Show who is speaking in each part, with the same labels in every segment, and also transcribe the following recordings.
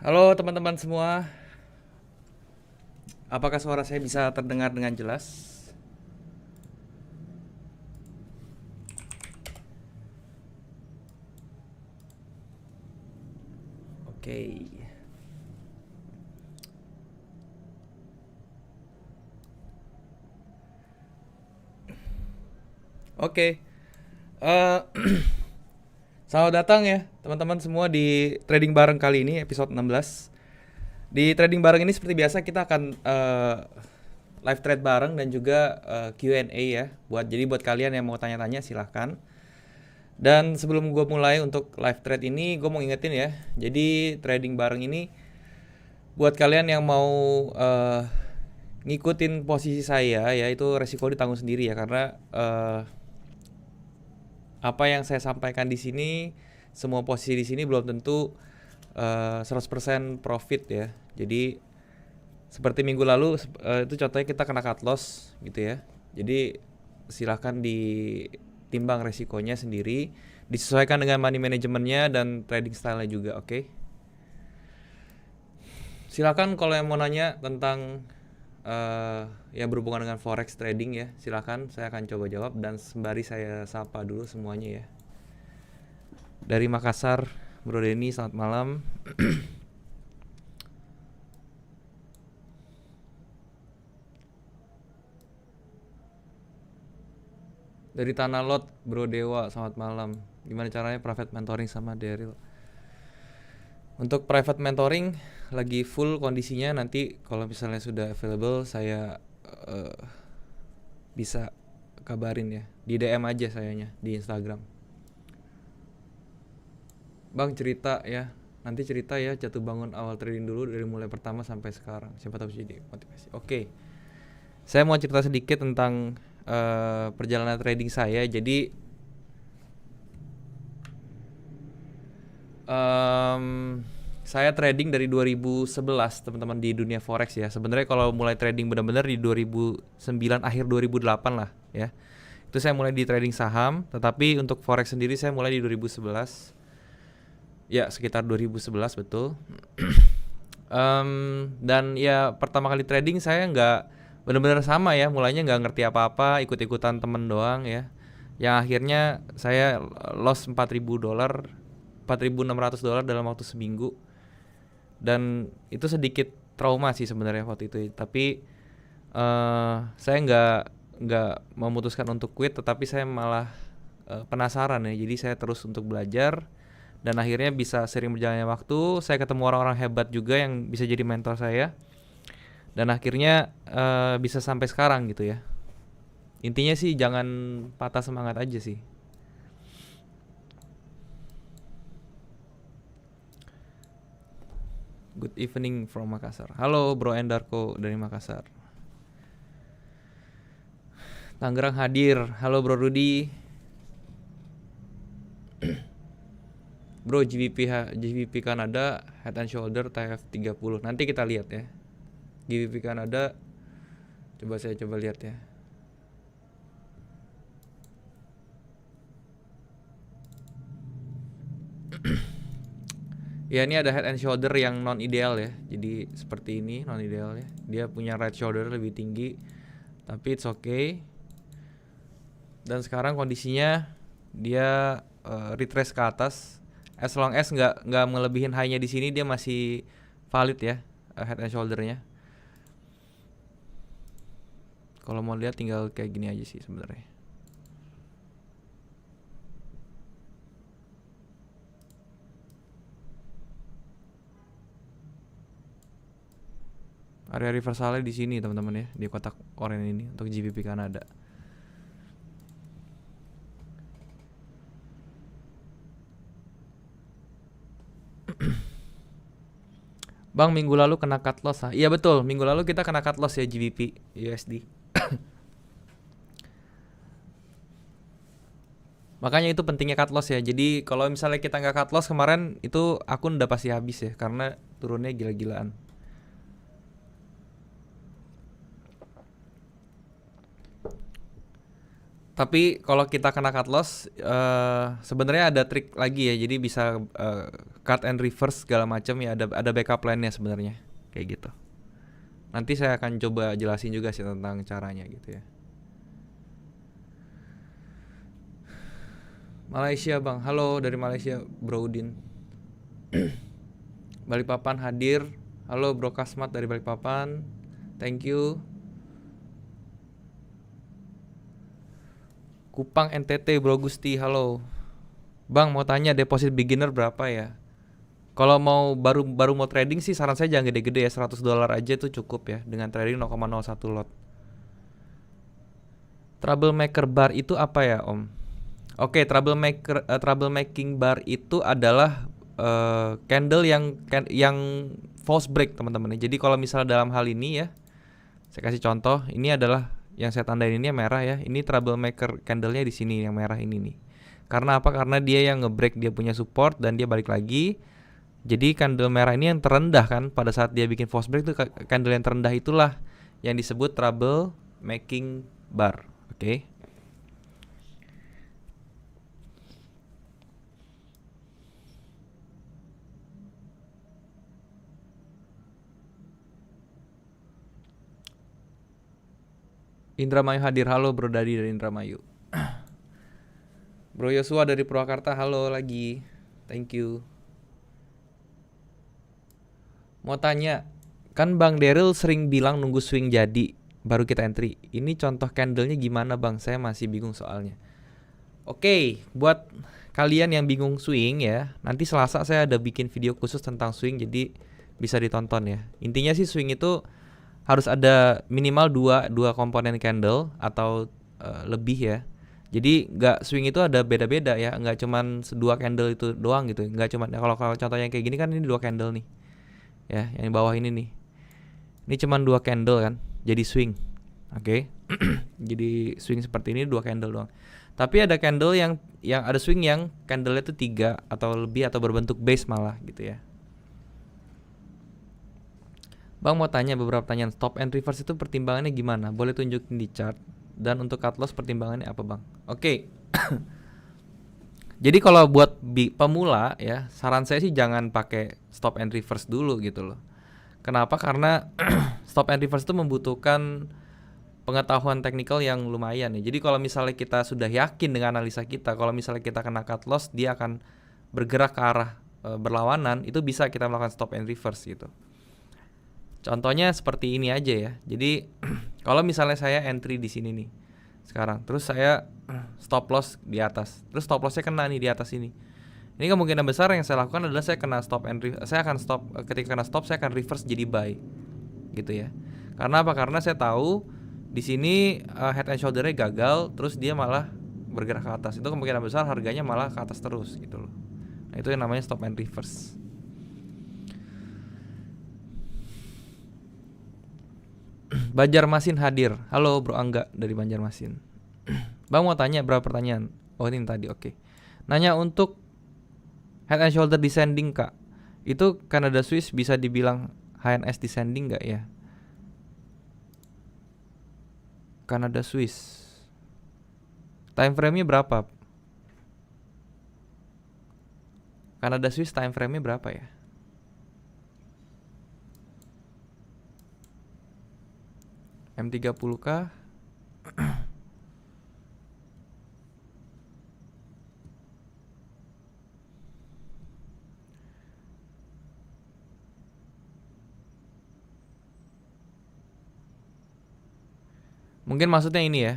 Speaker 1: Halo teman-teman semua, apakah suara saya bisa terdengar dengan jelas? Oke, oke. Eh, Selamat datang ya teman-teman semua di trading bareng kali ini episode 16. Di trading bareng ini seperti biasa kita akan live trade bareng dan juga Q&A ya. Buat kalian yang mau tanya-tanya silahkan. Dan sebelum gue mulai untuk live trade ini, gue mau ingetin ya. Jadi trading bareng ini buat kalian yang mau eh, ngikutin posisi saya ya, itu resiko ditanggung sendiri ya, karena apa yang saya sampaikan di sini, semua posisi di sini belum tentu 100% profit ya. Jadi seperti minggu lalu itu contohnya kita kena cut loss gitu ya. Jadi silahkan ditimbang resikonya sendiri, disesuaikan dengan money manajemennya dan trading style-nya juga, oke? Silakan kalau yang mau nanya tentang yang berhubungan dengan forex trading ya, silakan, saya akan coba jawab. Dan sembari saya sapa dulu semuanya ya. Dari Makassar, Bro Denny, selamat malam. Dari Tanah Lot, Bro Dewa, selamat malam. Gimana caranya private mentoring sama Daryl? Untuk private mentoring lagi full kondisinya, nanti kalau misalnya sudah available saya bisa kabarin ya. Di DM aja sayanya di Instagram. Bang cerita ya, nanti cerita ya jatuh bangun awal trading dulu dari mulai pertama sampai sekarang. Siapa tahu jadi motivasi. Oke, saya mau cerita sedikit tentang perjalanan trading saya. Jadi um, saya trading dari 2011 teman-teman di dunia forex ya. Sebenarnya kalau mulai trading benar-benar di 2009 akhir 2008 lah ya. Itu saya mulai di trading saham, tetapi untuk forex sendiri saya mulai di 2011. Ya, sekitar 2011 betul. Dan ya pertama kali trading saya nggak benar-benar sama ya, mulainya nggak ngerti apa-apa, ikut-ikutan temen doang ya, yang akhirnya saya loss $4.000, $4.600 dalam waktu seminggu. Dan itu sedikit trauma sih sebenarnya waktu itu, tapi saya nggak memutuskan untuk quit, tetapi saya malah penasaran ya, jadi saya terus untuk belajar. Dan akhirnya bisa sering berjalannya waktu, saya ketemu orang-orang hebat juga yang bisa jadi mentor saya. Dan akhirnya bisa sampai sekarang gitu ya. Intinya sih jangan patah semangat aja sih. Good evening from Makassar. Halo Bro Endarko dari Makassar. Tangerang hadir. Halo Bro Rudi. Bro GBP Kanada Head and Shoulder TF 30. Nanti kita lihat ya. GBP Kanada, saya coba lihat ya. Ya, ini ada head and shoulder yang non ideal ya. Jadi seperti ini non ideal ya. Dia punya right shoulder lebih tinggi, tapi it's okay. Dan sekarang kondisinya dia retrace ke atas. As long as nggak melebihin high-nya di sini, dia masih valid ya, head and shoulder-nya. Kalau mau lihat tinggal kayak gini aja sih sebenarnya. Area reversalnya di sini teman-teman ya, di kotak oranye ini untuk GBP Kanada. Bang, minggu lalu kena cut loss. Iya betul, minggu lalu kita kena cut loss ya GBP USD. Makanya itu pentingnya cut loss ya. Jadi kalau misalnya kita nggak cut loss kemarin, itu akun udah pasti habis ya, karena turunnya gila-gilaan. Tapi kalau kita kena cut loss, sebenarnya ada trik lagi ya. Jadi bisa cut and reverse segala macam ya. Ada backup plan-nya sebenarnya, kayak gitu. Nanti saya akan coba jelasin juga sih tentang caranya gitu ya. Malaysia bang, halo dari Malaysia Bro Udin. Balikpapan hadir, halo Bro Kasmat dari Balikpapan, thank you. Kupang NTT Bro Gusti, halo. Bang mau tanya deposit beginner berapa ya? Kalau mau baru mau trading sih saran saya jangan gede-gede ya, $100 aja tuh cukup ya dengan trading 0,01 lot. Troublemaker bar itu apa ya Om? Oke, troublemaking bar itu adalah candle yang false break teman-teman. Jadi kalau misalnya dalam hal ini ya, saya kasih contoh, ini adalah yang saya tandain ini yang merah ya. Ini troublemaker candlenya di sini yang merah ini nih. Karena apa? Karena dia yang ngebreak dia punya support dan dia balik lagi. Jadi candle merah ini yang terendah kan pada saat dia bikin false break itu, candle yang terendah itulah yang disebut troublemaking bar. Oke. Indramayu hadir, halo Bro Dadi dari Indramayu. Bro Yosua dari Purwakarta, halo lagi. Thank you. Mau tanya, kan Bang Daryl sering bilang nunggu swing jadi baru kita entry. Ini contoh candlenya gimana Bang? Saya masih bingung soalnya. Oke, buat kalian yang bingung swing ya, nanti Selasa saya ada bikin video khusus tentang swing, jadi bisa ditonton ya. Intinya sih swing itu harus ada minimal dua komponen candle atau lebih ya. Jadi nggak swing itu ada beda-beda ya, nggak cuman dua candle itu doang gitu. Nggak cuman kalau contohnya kayak gini kan ini dua candle nih, ya yang di bawah ini nih. Ini cuman dua candle kan, jadi swing. Oke. Jadi swing seperti ini dua candle doang. Tapi ada candle yang ada swing yang candlenya itu 3 atau lebih atau berbentuk base malah gitu ya. Bang mau tanya beberapa pertanyaan. Stop and reverse itu pertimbangannya gimana? Boleh tunjukin di chart. Dan untuk cut loss pertimbangannya apa Bang? Oke. Jadi kalau buat pemula ya, saran saya sih jangan pakai stop and reverse dulu gitu loh. Kenapa? Karena stop and reverse itu membutuhkan pengetahuan teknikal yang lumayan ya. Jadi kalau misalnya kita sudah yakin dengan analisa kita, kalau misalnya kita kena cut loss, dia akan bergerak ke arah berlawanan, itu bisa kita melakukan stop and reverse gitu. Contohnya seperti ini aja ya. Jadi kalau misalnya saya entry di sini nih sekarang, terus saya stop loss di atas, terus stop lossnya kena nih di atas ini. Ini kemungkinan besar yang saya lakukan adalah saya kena stop and saya akan stop, ketika kena stop saya akan reverse jadi buy, gitu ya. Karena apa? Karena saya tahu di sini head and shoulder-nya gagal, terus dia malah bergerak ke atas. Itu kemungkinan besar harganya malah ke atas terus gitu loh. Nah, itu yang namanya stop and reverse. Banjarmasin hadir. Halo Bro Angga dari Banjarmasin. Bang mau tanya berapa pertanyaan? Oh ini tadi, oke. Nanya untuk head and shoulder descending Kak. Itu Canada Swiss bisa dibilang HNS descending gak ya? Canada Swiss time frame-nya berapa? Canada Swiss time frame-nya berapa ya? M30 kah? Mungkin maksudnya ini ya.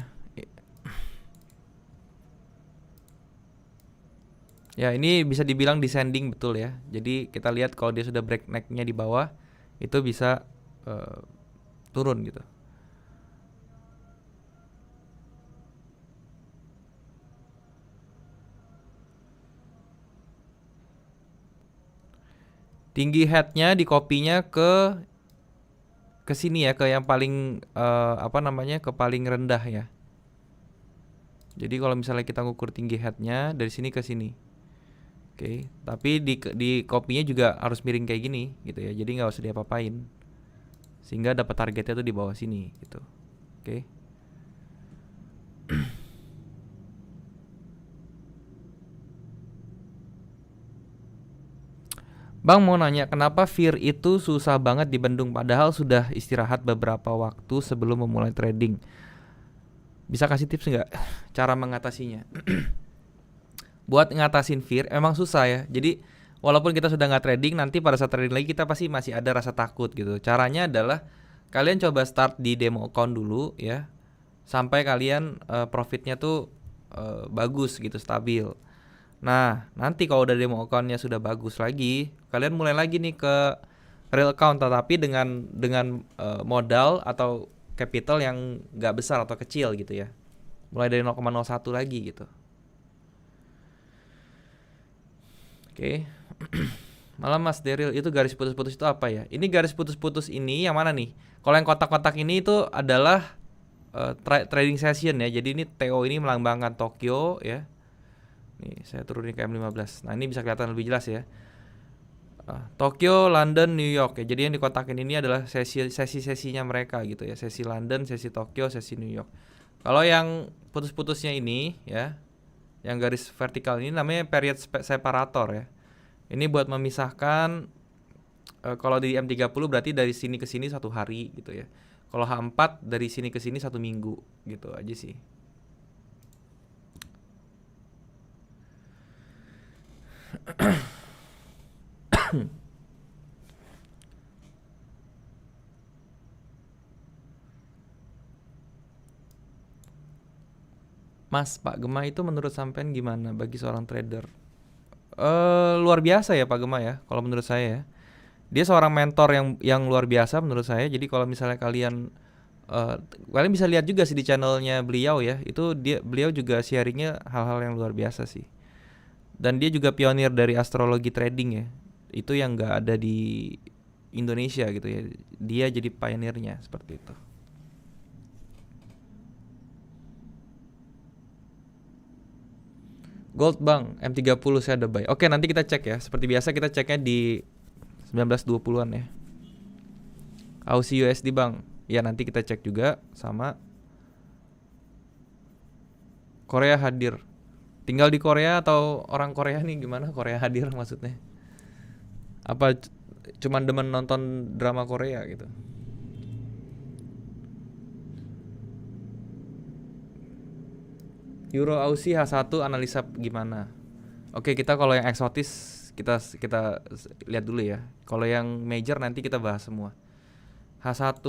Speaker 1: Ya ini bisa dibilang descending betul ya. Jadi kita lihat kalau dia sudah break neck-nya di bawah, itu bisa turun gitu. Tinggi headnya di copy-nya ke sini ya, ke yang paling ke paling rendah ya. Jadi kalau misalnya kita ngukur tinggi headnya dari sini ke sini, oke. Tapi di copy-nya juga harus miring kayak gini gitu ya. Jadi nggak usah diapa-apain, sehingga dapat targetnya tuh di bawah sini gitu, oke. Bang mau nanya, kenapa Fear itu susah banget dibendung padahal sudah istirahat beberapa waktu sebelum memulai trading? Bisa kasih tips nggak cara mengatasinya? Buat ngatasin Fear emang susah ya. Jadi walaupun kita sudah nggak trading, nanti pada saat trading lagi kita pasti masih ada rasa takut gitu. Caranya adalah kalian coba start di demo account dulu ya, sampai kalian profitnya tuh bagus gitu, stabil. Nah, nanti kalau udah demo account-nya sudah bagus lagi, kalian mulai lagi nih ke real account, tetapi dengan modal atau capital yang nggak besar atau kecil gitu ya. Mulai dari 0,01 lagi gitu. Oke. Malam Mas Daryl, itu garis putus-putus itu apa ya? Ini garis putus-putus ini yang mana nih? Kalau yang kotak-kotak ini itu adalah trading session ya. Jadi ini TO ini melambangkan Tokyo ya. Nih saya turunin ke M15. Nah ini bisa kelihatan lebih jelas ya. Tokyo, London, New York ya. Jadi yang dikotakin ini adalah sesi-sesinya mereka gitu ya. Sesi London, sesi Tokyo, sesi New York. Kalau yang putus-putusnya ini ya, yang garis vertikal ini namanya period separator ya. Ini buat memisahkan kalau di M30 berarti dari sini ke sini 1 hari gitu ya. Kalau H4 dari sini ke sini 1 minggu gitu aja sih. Mas, Pak Gema itu menurut sampean gimana bagi seorang trader? Luar biasa ya Pak Gema ya, kalau menurut saya ya. Dia seorang mentor yang luar biasa menurut saya. Jadi kalau misalnya uh, kalian bisa lihat juga sih di channelnya beliau ya. Itu beliau juga sharingnya hal-hal yang luar biasa sih. Dan dia juga pionir dari astrologi trading ya. Itu yang nggak ada di Indonesia gitu ya. Dia jadi pionirnya seperti itu. Gold Bang, M30 saya ada buy. Oke, nanti kita cek ya. Seperti biasa kita ceknya di 1920-an ya. Aussie USD Bang. Ya nanti kita cek juga sama Korea hadir. Tinggal di Korea atau orang Korea nih gimana Korea hadir maksudnya? Apa cuman demen nonton drama Korea gitu? Euro Aussie H1 analisa gimana? Oke, kita kalau yang eksotis kita lihat dulu ya. Kalau yang major nanti kita bahas semua. H1.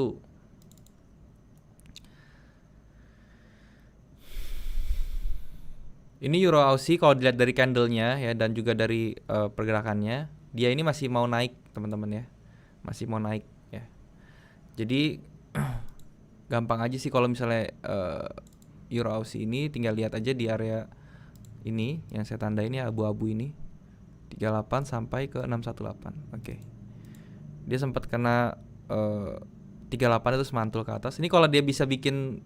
Speaker 1: Ini Euro Aussie kalau dilihat dari candlenya ya dan juga dari pergerakannya, dia ini masih mau naik, teman-teman ya. Masih mau naik ya. Jadi gampang aja sih kalau misalnya Euro Aussie ini tinggal lihat aja di area ini yang saya tanda ini abu-abu ini 38 sampai ke 618. Oke. Dia sempat kena 38 itu mantul ke atas. Ini kalau dia bisa bikin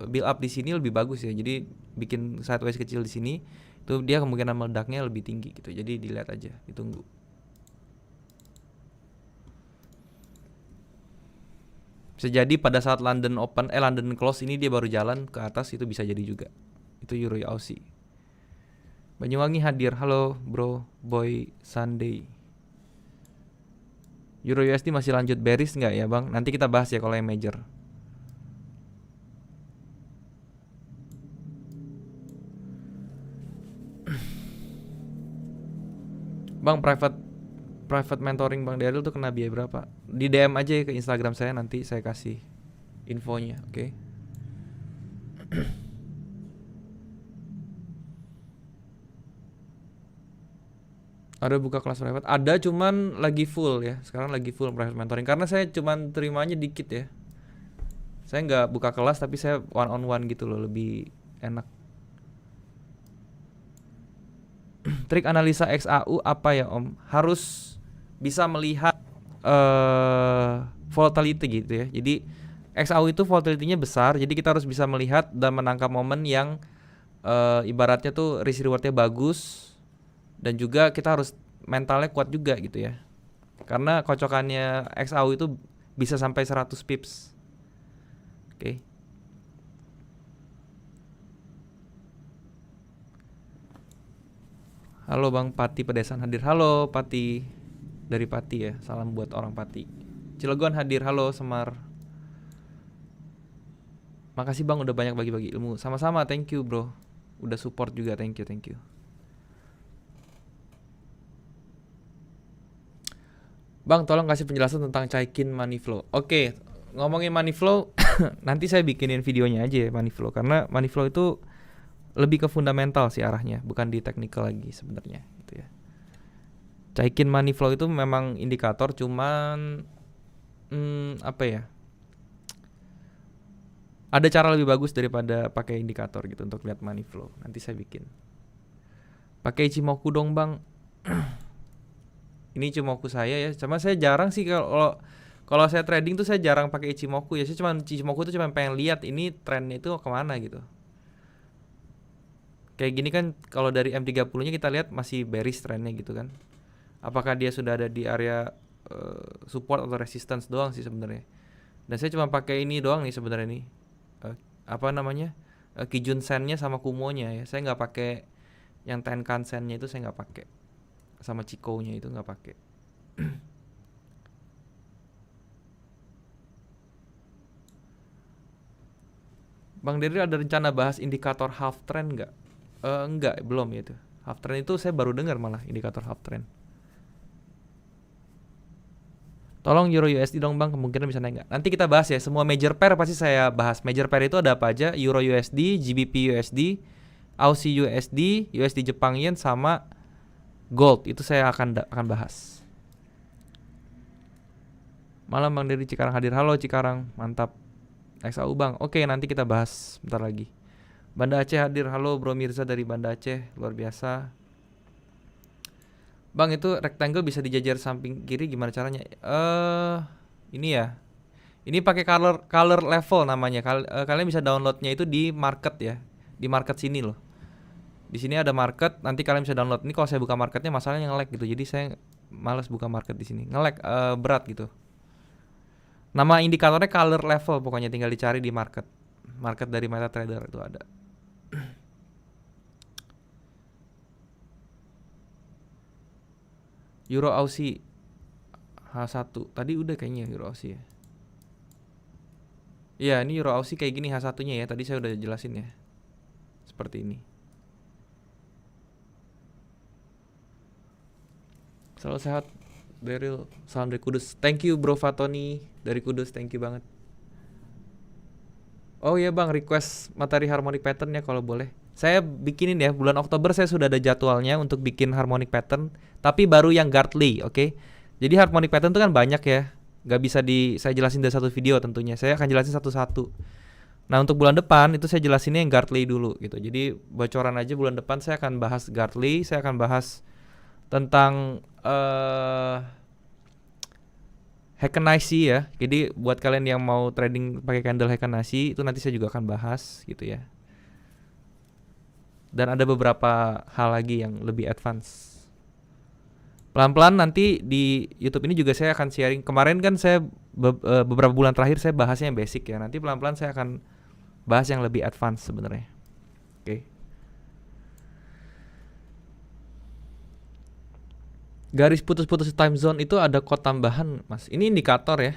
Speaker 1: build up di sini lebih bagus ya. Jadi bikin sideways kecil di sini itu dia kemungkinan meledaknya lebih tinggi gitu. Jadi dilihat aja, ditunggu. Bisa jadi pada saat London close ini dia baru jalan ke atas, itu bisa jadi juga. Itu Euro Aussie. Banyuwangi hadir. Halo bro, boy Sunday. Euro USD masih lanjut bearish nggak ya bang? Nanti kita bahas ya kalau yang major. Bang, private mentoring Bang Daryl tuh kena biaya berapa? Di DM aja ke Instagram saya, nanti saya kasih infonya, oke? Ada buka kelas private? Ada, cuman lagi full ya. Sekarang lagi full private mentoring karena saya cuman terimanya dikit ya. Saya nggak buka kelas tapi saya one on one gitu loh, lebih enak. Trik analisa XAU apa ya Om? Harus bisa melihat volatility gitu ya. Jadi XAU itu volatility-nya besar, jadi kita harus bisa melihat dan menangkap momen yang ibaratnya tuh risk reward-nya bagus, dan juga kita harus mentalnya kuat juga gitu ya. Karena kocokannya XAU itu bisa sampai 100 pips. Oke. Halo Bang Pati Pedesan hadir. Halo Pati. dari Pati ya. Salam buat orang Pati. Cilegon hadir. Halo Semar. Makasih Bang udah banyak bagi-bagi ilmu. Sama-sama, thank you bro. Udah support juga, thank you, thank you. Bang, tolong kasih penjelasan tentang Chaikin Money Flow. Oke, ngomongin Money Flow, nanti saya bikinin videonya aja ya Money Flow. Karena Money Flow itu lebih ke fundamental sih arahnya, bukan di technical lagi sebenarnya gitu ya. Chaikin Money Flow itu memang indikator, cuman apa ya? Ada cara lebih bagus daripada pakai indikator gitu untuk lihat money flow. Nanti saya bikin. Pakai Ichimoku dong bang. Ini Ichimoku saya ya. Cuma saya jarang sih kalau saya trading tuh saya jarang pakai Ichimoku ya. Saya cuma Ichimoku tuh cuma pengen lihat ini trennya itu kemana gitu. Kayak gini kan kalau dari M30-nya kita lihat masih bearish trennya gitu kan. Apakah dia sudah ada di area support atau resistance doang sih sebenarnya. Dan saya cuma pakai ini doang nih sebenarnya nih. Apa namanya? Kijun Sen-nya sama Kumo-nya ya. Saya nggak pakai yang Tenkan Sen-nya itu, saya nggak pakai. Sama Chikou-nya itu nggak pakai. Bang Dery ada rencana bahas indikator half trend nggak? Enggak, belum ya itu. Half trend itu saya baru dengar malah indikator half trend. Tolong Euro USD dong bang, kemungkinan bisa naik nggak? Nanti kita bahas ya, semua major pair pasti saya bahas. Major pair itu ada apa aja? Euro USD, GBP USD, Aussie USD, USD Jepang Yen, sama Gold. Itu saya akan bahas. Malam Bang dari Cikarang hadir. Halo Cikarang, mantap. XAU bang, oke nanti kita bahas bentar lagi. Banda Aceh hadir. Halo Bro Mirza dari Banda Aceh, luar biasa. Bang itu rectangle bisa dijajar samping kiri gimana caranya? Ini ya. Ini pakai color level namanya. Kalian bisa downloadnya itu di market ya. Di market sini loh. Di sini ada market, nanti kalian bisa download. Ini kalau saya buka marketnya masalahnya nge-lag gitu. Jadi saya malas buka market di sini. Nge-lag berat gitu. Nama indikatornya color level, pokoknya tinggal dicari di market. Market dari MetaTrader itu ada. Euro Aussie H1 tadi udah kayaknya Euro Aussie ya. Iya, ini Euro Aussie kayak gini H1-nya ya. Tadi saya udah jelasin ya. Seperti ini. Selalu sehat, Daryl. Salam dari Kudus. Thank you Bro Fatoni dari Kudus, thank you banget. Oh iya Bang, request materi harmonic pattern ya kalau boleh. Saya bikinin ya, bulan Oktober saya sudah ada jadwalnya untuk bikin harmonic pattern, tapi baru yang Gartley, oke? Jadi harmonic pattern itu kan banyak ya, gak bisa saya jelasin dari satu video tentunya. Saya akan jelasin satu-satu. Nah untuk bulan depan itu saya jelasinnya yang Gartley dulu gitu. Jadi bocoran aja bulan depan saya akan bahas Gartley, saya akan bahas tentang Heikenaishi ya. Jadi buat kalian yang mau trading pakai candle Heikenaishi itu nanti saya juga akan bahas gitu ya. Dan ada beberapa hal lagi yang lebih advance. Pelan-pelan nanti di YouTube ini juga saya akan sharing. Kemarin kan saya beberapa bulan terakhir saya bahasnya yang basic ya. Nanti pelan-pelan saya akan bahas yang lebih advance sebenarnya. Oke. Garis putus-putus time zone itu ada kode tambahan, Mas. Ini indikator ya.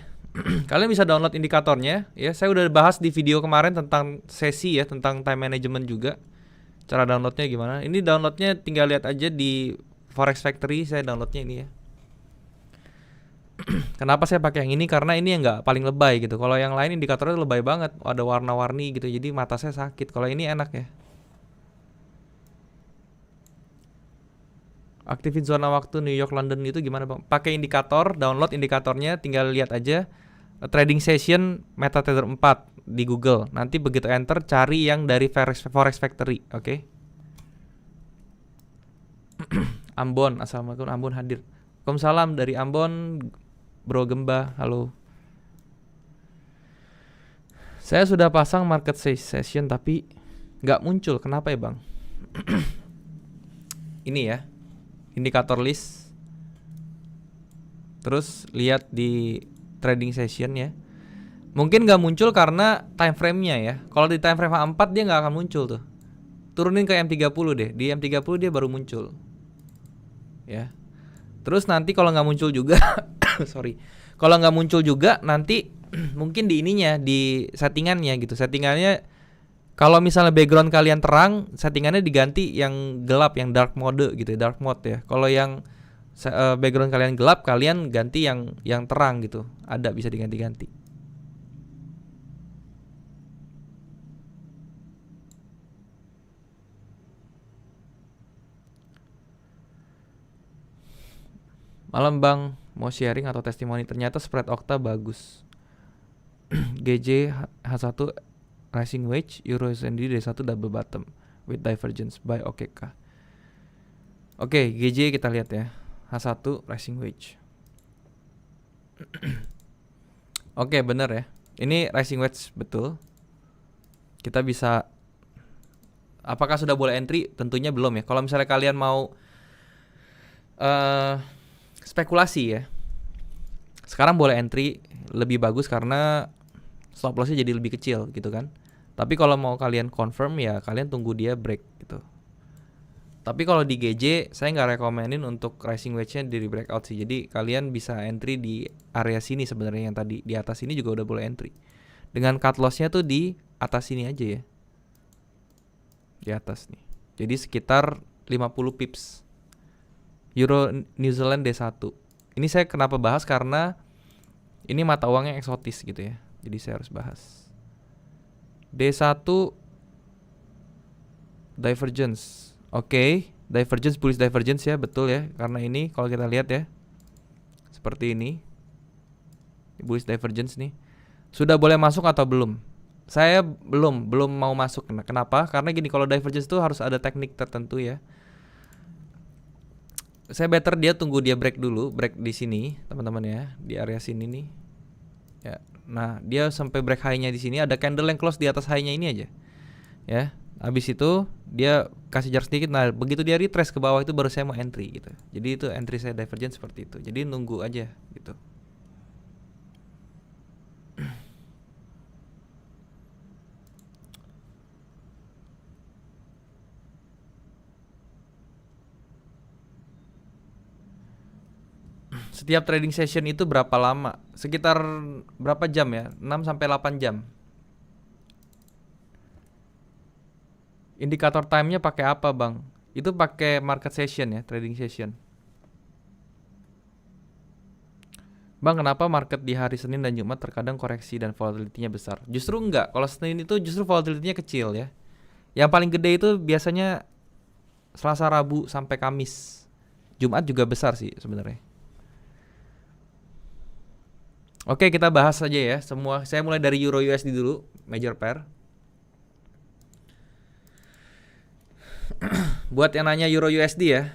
Speaker 1: Kalian bisa download indikatornya ya. Saya udah bahas di video kemarin tentang sesi ya, tentang time management juga. Cara downloadnya gimana? Ini downloadnya tinggal lihat aja di Forex Factory. Saya downloadnya ini ya. Kenapa saya pakai yang ini? Karena ini yang nggak paling lebay gitu. Kalau yang lain indikatornya lebay banget, ada warna-warni gitu. Jadi mata saya sakit. Kalau ini enak ya. Aktifin zona waktu New York London itu gimana bang? Pakai indikator, download indikatornya, tinggal lihat aja trading session MetaTrader 4 di Google. Nanti begitu enter cari yang dari Forex Factory, oke? Ambon, assalamualaikum Ambon hadir. Waalaikumsalam dari Ambon, Bro Gemba, halo. Saya sudah pasang market session tapi nggak muncul, kenapa ya bang? Ini ya, indikator list. Terus lihat di trading session ya. Mungkin nggak muncul karena time frame-nya ya. Kalau di time frame H4 dia nggak akan muncul tuh. Turunin ke M30 deh. Di M30 dia baru muncul. Ya. Terus nanti kalau nggak muncul juga, sorry, kalau nggak muncul juga nanti mungkin di ininya, di settingannya gitu. Settingannya kalau misalnya background kalian terang, settingannya diganti yang gelap, yang dark mode gitu, dark mode ya. Kalau yang background kalian gelap, kalian ganti yang terang gitu. Ada, bisa diganti-ganti. Malam Bang, mau sharing atau testimoni? Ternyata spread Okta bagus. GJ H1 Rising Wedge, Euro USD D1 double bottom with divergence by OKK. Oke, GJ kita lihat ya. H1 Rising Wedge. Oke, bener ya. Ini Rising Wedge betul. Kita bisa, apakah sudah boleh entry? Tentunya belum ya. Kalau misalnya kalian mau spekulasi ya, sekarang boleh entry, lebih bagus karena stop lossnya jadi lebih kecil gitu kan. Tapi kalau mau kalian confirm ya kalian tunggu dia break gitu. Tapi kalau di GJ saya nggak rekomenin untuk rising wedge-nya di breakout sih. Jadi kalian bisa entry di area sini sebenarnya, yang tadi di atas ini juga udah boleh entry. Dengan cut loss-nya tuh di atas sini aja ya. Di atas nih. Jadi sekitar 50 pips. Euro New Zealand D1. Ini saya kenapa bahas karena ini mata uangnya eksotis gitu ya. Jadi saya harus bahas. D1 divergence. Oke, divergence, bullish divergence ya, betul ya. Karena ini kalau kita lihat ya, seperti ini. Bullish divergence nih. Sudah boleh masuk atau belum? Saya belum mau masuk. Kenapa? Karena gini, kalau divergence itu harus ada teknik tertentu ya. Saya better dia tunggu dia break dulu, break di sini, teman-teman ya, di area sini nih. Ya. Nah, dia sampai break high-nya di sini, ada candle yang close di atas high-nya ini aja. Ya. Habis itu dia kasih jarak sedikit. Nah, begitu dia retrace ke bawah itu baru saya mau entry gitu. Jadi itu entry saya divergence seperti itu. Jadi nunggu aja gitu. Setiap trading session itu berapa lama? Sekitar berapa jam ya? 6 sampai 8 jam. Indikator time-nya pakai apa, Bang? Itu pakai market session ya, trading session. Bang, kenapa market di hari Senin dan Jumat terkadang koreksi dan volatility-nya besar? Justru enggak. Kalau Senin itu justru volatility-nya kecil ya. Yang paling gede itu biasanya Selasa, Rabu sampai Kamis. Jumat juga besar sih sebenarnya. Oke, kita bahas aja ya semua. Saya mulai dari Euro USD dulu, major pair. Buat yang nanya Euro USD ya.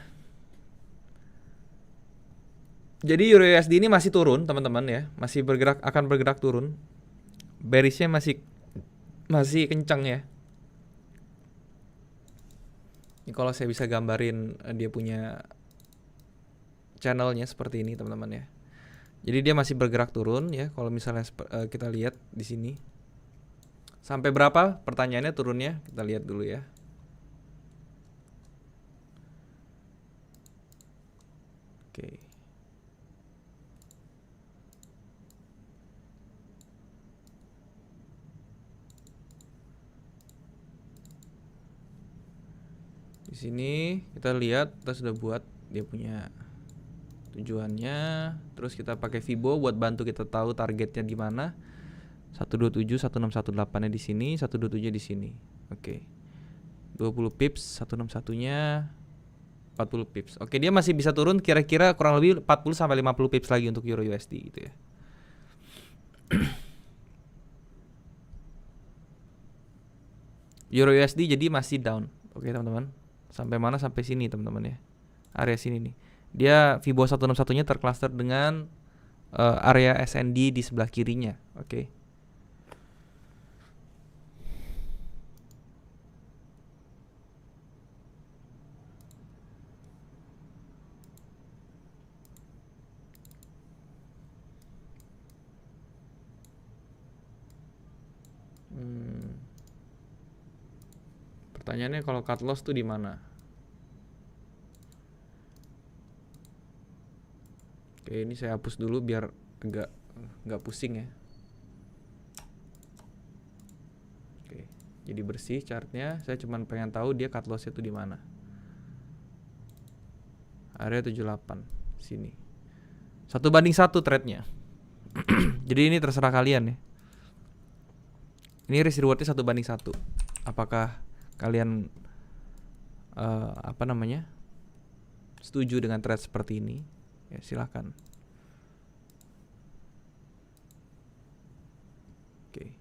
Speaker 1: Jadi Euro USD ini masih turun, teman-teman ya. Masih bergerak, akan bergerak turun. Bearish-nya masih kencang ya. Ini kalau saya bisa gambarin dia punya channelnya seperti ini, teman-teman ya. Jadi dia masih bergerak turun ya. Kalau misalnya kita lihat di sini. Sampai berapa pertanyaannya turunnya? Kita lihat dulu ya. Oke. Di sini kita lihat, kita sudah buat dia punya tujuannya. Terus kita pakai Fibo buat bantu kita tahu targetnya di mana. 127 1618-nya di sini, 127 di sini. Oke. 20 pips, 161-nya 40 pips. Oke, dia masih bisa turun kira-kira kurang lebih 40 sampai 50 pips lagi untuk Euro USD gitu ya. Euro USD jadi masih down. Oke, teman-teman. Sampai mana? Sampai sini, teman-teman ya. Area sini nih. Dia Fibo 161-nya tercluster dengan area SND di sebelah kirinya. Oke. Pertanyaannya kalau cut loss tuh di mana? Oke, ini saya hapus dulu biar nggak pusing ya. Oke, jadi bersih chartnya. Saya cuma pengen tahu dia cut loss-nya tuh di mana. Area 78 sini. 1:1 trade-nya. Jadi ini terserah kalian ya. Ini risk reward-nya 1:1. Apakah kalian setuju dengan trade seperti ini? Ya silahkan. Oke.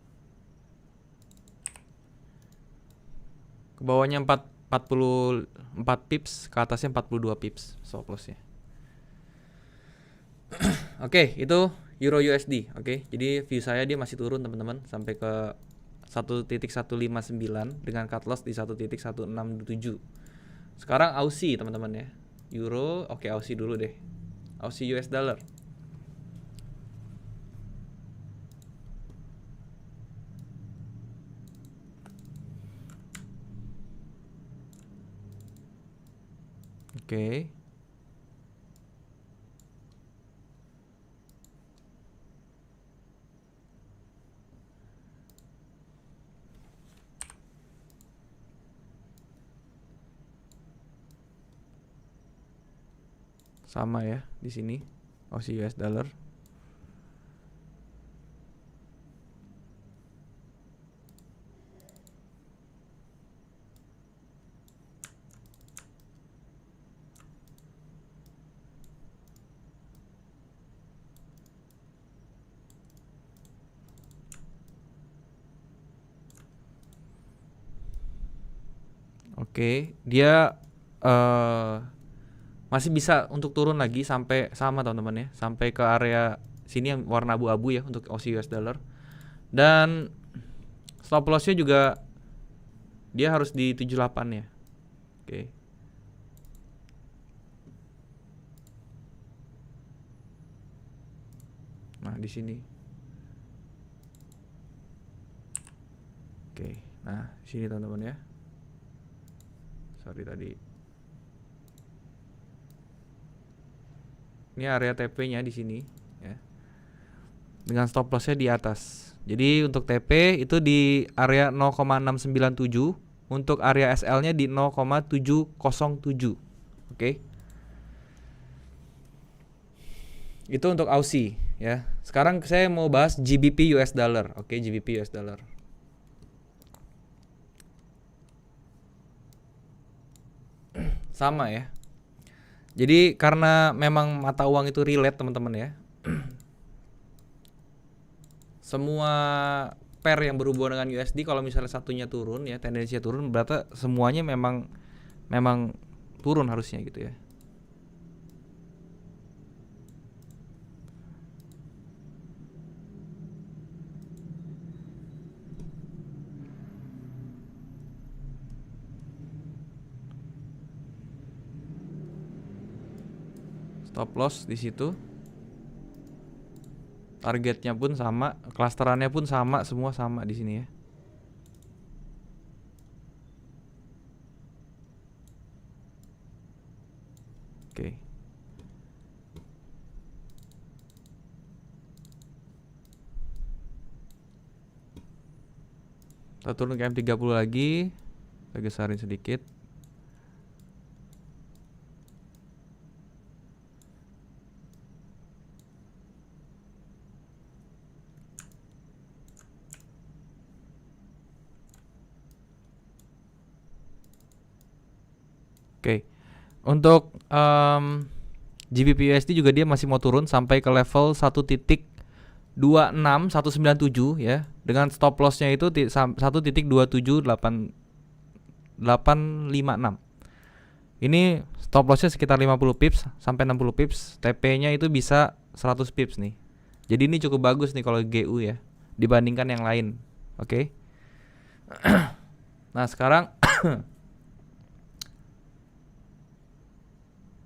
Speaker 1: Ke bawahnya 44 pips, ke atasnya 42 pips stop loss-nya. Oke, itu Euro USD. Oke, jadi view saya dia masih turun teman-teman sampai ke 1.159 dengan cut loss di 1.167. Sekarang Aussie teman-teman ya. Euro, oke Aussie dulu deh. Aussie US dollar. Oke. Sama ya di sini Aussie US dollar. Oke, dia masih bisa untuk turun lagi sampai sama teman-teman ya, sampai ke area sini yang warna abu-abu ya untuk Aussie US dollar. Dan stop loss-nya juga dia harus di 78 ya. Oke. Nah, di sini. Oke. Nah, di sini teman-teman ya. Sorry tadi. Ini area TP-nya di sini ya. Dengan stop loss-nya di atas. Jadi untuk TP itu di area 0,697, untuk area SL-nya di 0,707. Oke. Itu untuk Aussie ya. Sekarang saya mau bahas GBP US dollar. Oke, GBP US dollar. Sama ya. Jadi karena memang mata uang itu relate teman-teman ya. Semua pair yang berhubungan dengan USD kalau misalnya satunya turun ya, tendensinya turun, berarti semuanya memang turun harusnya gitu ya. Stop loss di situ. Targetnya pun sama, klasterannya pun sama, semua sama di sini ya. Oke. Kita turun ke M30 lagi. Kita gesarin sedikit. Oke. Untuk GBP USD juga dia masih mau turun sampai ke level 1.26197 ya. Dengan stop loss-nya itu 1.27856. Ini stop loss-nya sekitar 50 pips sampai 60 pips. TP-nya itu bisa 100 pips nih. Jadi ini cukup bagus nih kalau GU ya dibandingkan yang lain. Oke. Nah, sekarang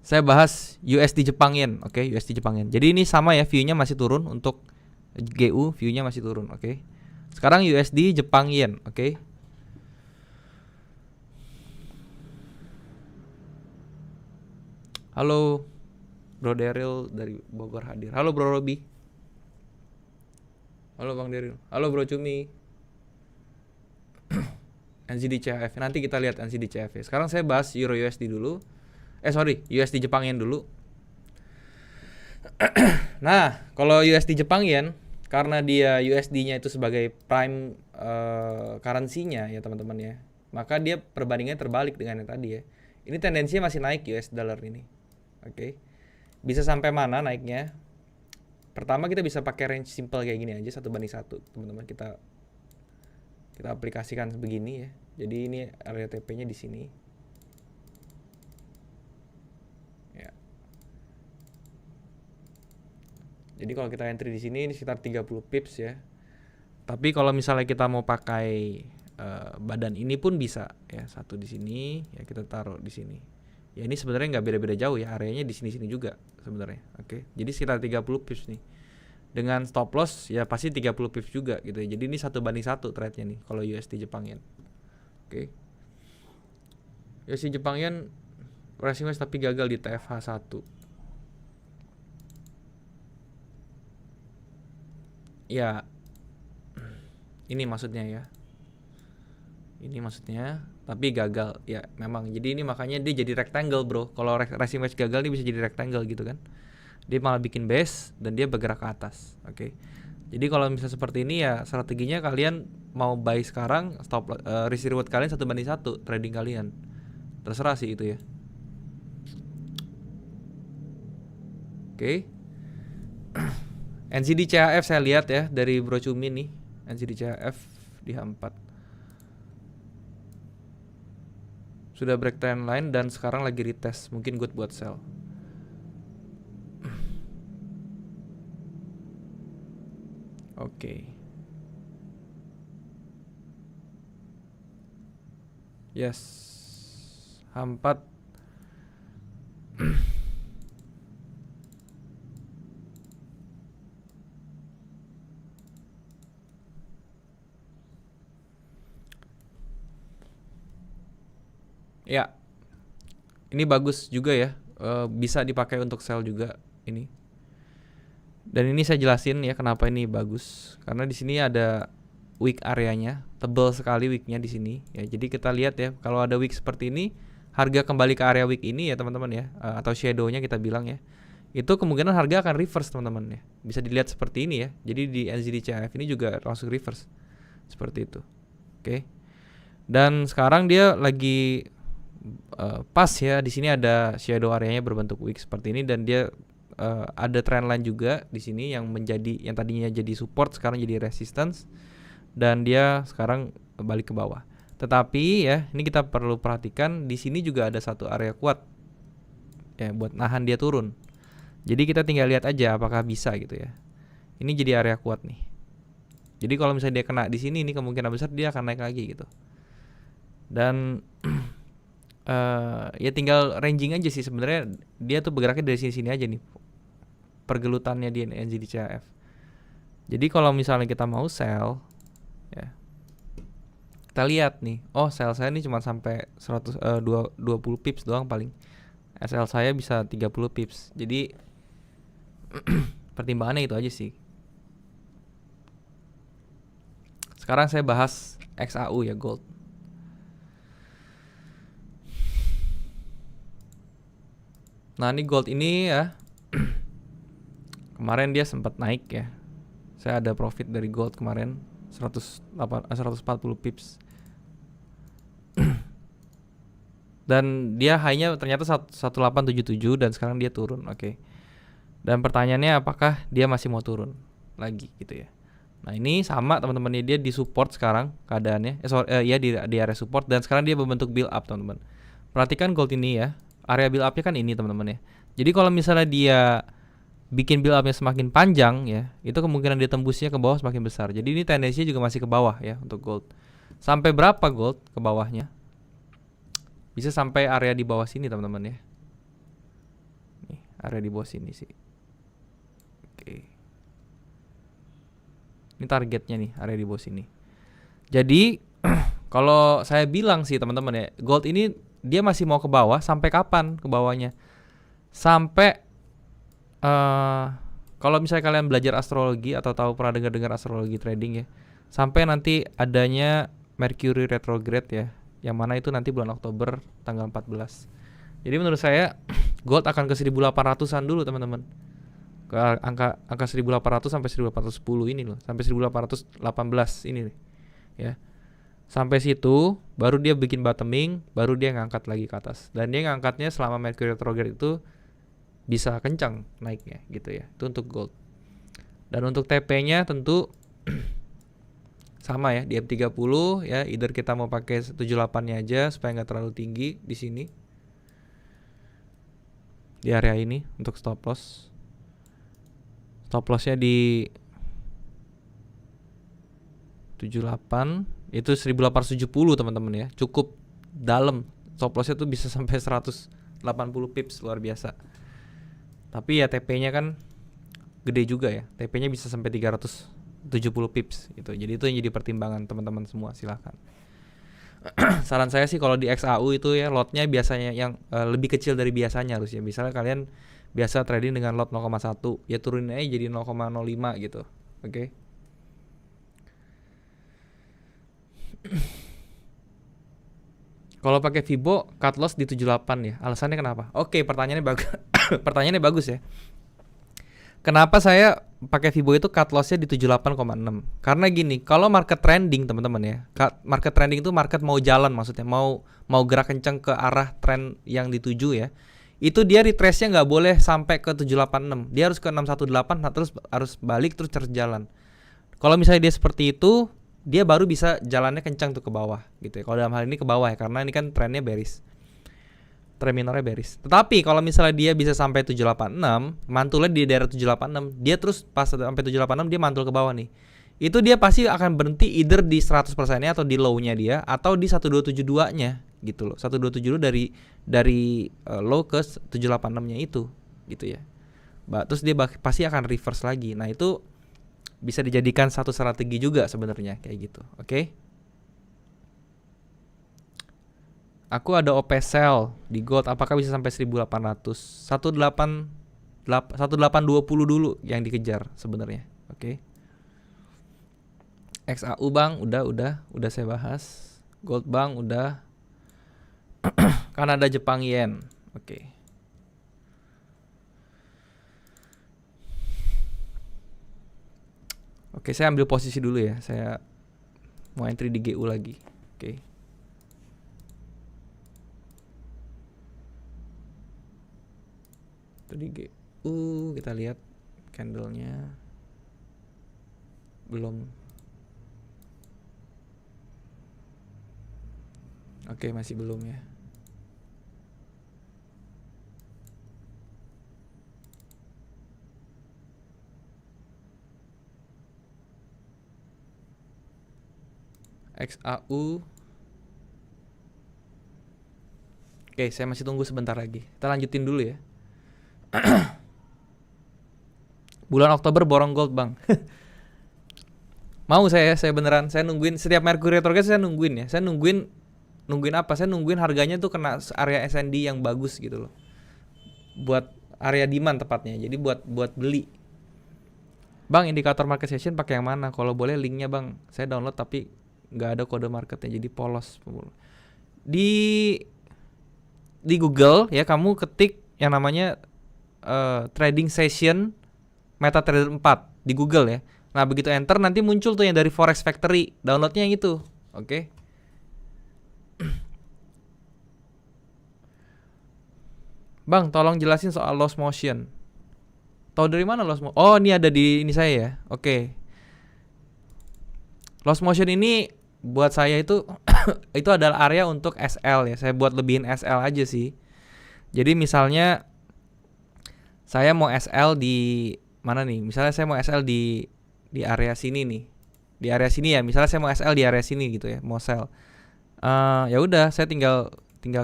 Speaker 1: saya bahas USD Jepang Yen, oke, USD Jepang Yen. Jadi ini sama ya, view-nya masih turun untuk GU, view-nya masih turun, oke. Sekarang USD Jepang Yen, oke. Halo Bro Daryl dari Bogor hadir. Halo Bro Robi. Halo Bang Daryl. Halo Bro Cumi. NZD-CHF. Nanti kita lihat NZD-CHF. Sekarang saya bahas Euro USD dulu. USD Jepang Yen dulu. Nah, kalau USD Jepang Yen, karena dia USD-nya itu sebagai prime currency-nya ya teman-teman ya, maka dia perbandingannya terbalik dengan yang tadi ya. Ini tendensinya masih naik US dollar ini. Oke. Bisa sampai mana naiknya? Pertama kita bisa pakai range simple kayak gini aja 1:1, teman-teman. Kita aplikasikan begini ya. Jadi ini area TP-nya di sini. Ya. Jadi kalau kita entry di sini ini sekitar 30 pips ya. Tapi kalau misalnya kita mau pakai badan ini pun bisa ya, satu di sini ya, kita taruh di sini. Ya ini sebenarnya nggak beda-beda jauh ya, areanya di sini juga sebenarnya. Oke. Jadi sekitar 30 pips nih. Dengan stop loss ya pasti 30 pips juga gitu ya. Jadi ini 1:1 trade-nya nih kalau USD Jepang Yen. Oke. USD Jepang Yen racing wedge tapi gagal di TFH 1. Ya. Ini maksudnya ya. Ini maksudnya, tapi gagal ya memang. Jadi ini makanya dia jadi rectangle bro. Kalau racing wedge gagal dia bisa jadi rectangle gitu kan. Dia malah bikin base dan dia bergerak ke atas. Oke. Jadi kalau misalnya seperti ini ya strateginya kalian mau buy sekarang, stop risk reward kalian 1:1 trading kalian. Terserah sih itu ya. Oke. NZD CHF saya lihat ya dari Bro Cumi nih. NZD CHF di H4. Sudah break trend line dan sekarang lagi retest, mungkin good buat sell. Oke. Yes. H4. Ya. Ini bagus juga ya. Bisa dipakai untuk sell juga ini. Dan ini saya jelasin ya kenapa ini bagus. Karena di sini ada wick areanya, tebal sekali wicknya di sini. Ya, jadi kita lihat ya, kalau ada wick seperti ini, harga kembali ke area wick ini ya teman-teman ya, atau shadownya kita bilang ya. Itu kemungkinan harga akan reverse teman-teman ya. Bisa dilihat seperti ini ya. Jadi di NZD CHF ini juga langsung reverse seperti itu. Oke. Dan sekarang dia lagi pas ya, di sini ada shadow areanya berbentuk wick seperti ini dan dia ada trend line juga di sini yang tadinya jadi support sekarang jadi resistance dan dia sekarang balik ke bawah. Tetapi ya, ini kita perlu perhatikan di sini juga ada satu area kuat ya buat nahan dia turun. Jadi kita tinggal lihat aja apakah bisa gitu ya. Ini jadi area kuat nih. Jadi kalau misalnya dia kena di sini, ini kemungkinan besar dia akan naik lagi gitu. Dan ya tinggal ranging aja sih sebenarnya, dia tuh bergeraknya dari sini-sini aja nih pergelutannya di NZD CHF. Jadi kalau misalnya kita mau sell ya, kita lihat nih, oh sell saya ini cuma sampai 20 pips doang paling. SL saya bisa 30 pips. Jadi pertimbangannya itu aja sih. Sekarang saya bahas XAU ya, gold. Nah ini gold ini ya kemarin dia sempat naik ya. Saya ada profit dari gold kemarin 140 pips. Dan dia high-nya ternyata 1877 dan sekarang dia turun. Oke. Dan pertanyaannya apakah dia masih mau turun lagi gitu ya. Nah ini sama teman-teman, dia di support sekarang keadaannya. Di area support dan sekarang dia membentuk build up teman-teman. Perhatikan gold ini ya. Area build up-nya kan ini teman-teman ya. Jadi kalau misalnya dia bikin build up-nya semakin panjang ya, itu kemungkinan dia tembusnya ke bawah semakin besar. Jadi ini tendensinya juga masih ke bawah ya untuk gold. Sampai berapa gold ke bawahnya? Bisa sampai area di bawah sini teman-teman ya. Nih, area di bawah sini sih. Oke. Ini targetnya nih, area di bawah sini. Jadi kalau saya bilang sih teman-teman ya, gold ini dia masih mau ke bawah sampai kapan ke bawahnya? Sampai eh kalau misalnya kalian belajar astrologi atau tahu pernah dengar astrologi trading ya, sampai nanti adanya Mercury retrograde ya, yang mana itu nanti bulan Oktober tanggal 14. Jadi menurut saya gold akan ke 1800-an dulu teman-teman. Ke angka 1800 sampai 1810 ini loh, sampai 1818 ini nih. Ya. Sampai situ baru dia bikin bottoming, baru dia ngangkat lagi ke atas. Dan dia ngangkatnya selama Mercury retrograde itu bisa kencang naiknya gitu ya. Itu untuk gold. Dan untuk TP-nya tentu sama ya, di M30 ya, either kita mau pakai 78-nya aja supaya nggak terlalu tinggi di sini. Di area ini untuk stop loss. Stop loss-nya di 78, itu 1870 teman-teman ya. Cukup dalam. Stop loss-nya tuh bisa sampai 180 pips, luar biasa. Tapi ya TP-nya kan gede juga ya. TP-nya bisa sampai 370 pips gitu. Jadi itu yang jadi pertimbangan teman-teman semua, silakan. Saran saya sih kalau di XAU itu ya lotnya biasanya yang lebih kecil dari biasanya harusnya. Misalnya kalian biasa trading dengan lot 0,1, ya turunin aja jadi 0,05 gitu. Oke. Kalau pakai Fibo cut loss di 78 ya. Alasannya kenapa? Oke, pertanyaannya bagus. Pertanyaannya bagus ya. Kenapa saya pakai Fibo itu cut loss-nya di 78,6? Karena gini, kalau market trending teman-teman ya. Market trending itu market mau jalan maksudnya, mau gerak kencang ke arah trend yang dituju ya. Itu dia retrace-nya nggak boleh sampai ke 786. Dia harus ke 618, terus harus balik terus jalan. Kalau misalnya dia seperti itu, dia baru bisa jalannya kencang tuh ke bawah gitu ya. Kalau dalam hal ini ke bawah ya, karena ini kan trennya bearish. Tren minornya bearish. Tetapi kalau misalnya dia bisa sampai 786, mantulnya di daerah 786, dia terus pas sampai 786 dia mantul ke bawah nih. Itu dia pasti akan berhenti either di 100%-nya atau di low-nya dia atau di 1272-nya gitu loh. 1272 dari low ke 786-nya itu gitu ya. Terus dia pasti akan reverse lagi. Nah, itu bisa dijadikan satu strategi juga sebenarnya kayak gitu. Oke. Aku ada OP sell di gold, apakah bisa sampai 1800? 1820 dulu yang dikejar sebenarnya. Oke. XAU Bang udah saya bahas. Gold Bang udah. Kanada Jepang Yen. Oke. Oke, saya ambil posisi dulu ya. Saya mau entry di GU lagi. Oke. Itu di GU, kita lihat candlenya. Belum. Oke, masih belum ya. XAU. Oke, saya masih tunggu sebentar lagi. Kita lanjutin dulu ya. Bulan Oktober borong gold Bang. Mau saya beneran, saya nungguin setiap Mercury retrograde, saya nungguin ya. Saya nungguin apa? Saya nungguin harganya tuh kena area SND yang bagus gitu loh. Buat area demand tepatnya. Jadi buat beli. Bang, indikator market session pakai yang mana? Kalau boleh linknya Bang. Saya download tapi nggak ada kode marketnya, jadi polos. Di Google ya, kamu ketik yang namanya trading session MetaTrader 4 di Google ya. Nah, begitu enter nanti muncul tuh yang dari Forex Factory. Downloadnya yang itu. Oke. Bang, tolong jelasin soal loss motion. Tahu dari mana loss motion? Oh, ini ada di ini saya ya. Oke. Loss motion ini buat saya itu itu adalah area untuk SL ya. Saya buat lebihin SL aja sih. Jadi misalnya saya mau SL di mana nih? Misalnya saya mau SL di area sini nih. Di area sini ya. Misalnya saya mau SL di area sini gitu ya, mau sell. Ya udah, saya tinggal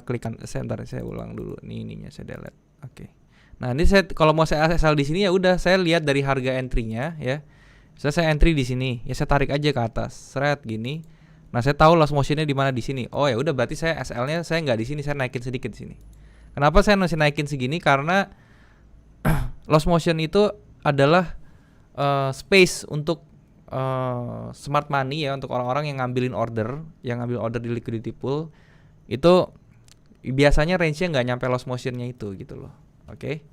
Speaker 1: klikkan. Sebentar, saya ulang dulu. Ininya saya delete. Oke. Nah, ini saya kalau mau saya SL di sini ya udah, saya lihat dari harga entry-nya ya. Misalnya saya entry di sini, ya saya tarik aja ke atas. Seret gini. Nah, saya tahu loss motion-nya di mana di sini. Oh ya udah, berarti saya SL-nya saya nggak di sini, saya naikin sedikit di sini. Kenapa saya masih naikin segini? Karena loss motion itu adalah space untuk smart money ya, untuk orang-orang yang ngambil order di liquidity pool itu biasanya range-nya nggak nyampe loss motion-nya itu gitu loh. Oke.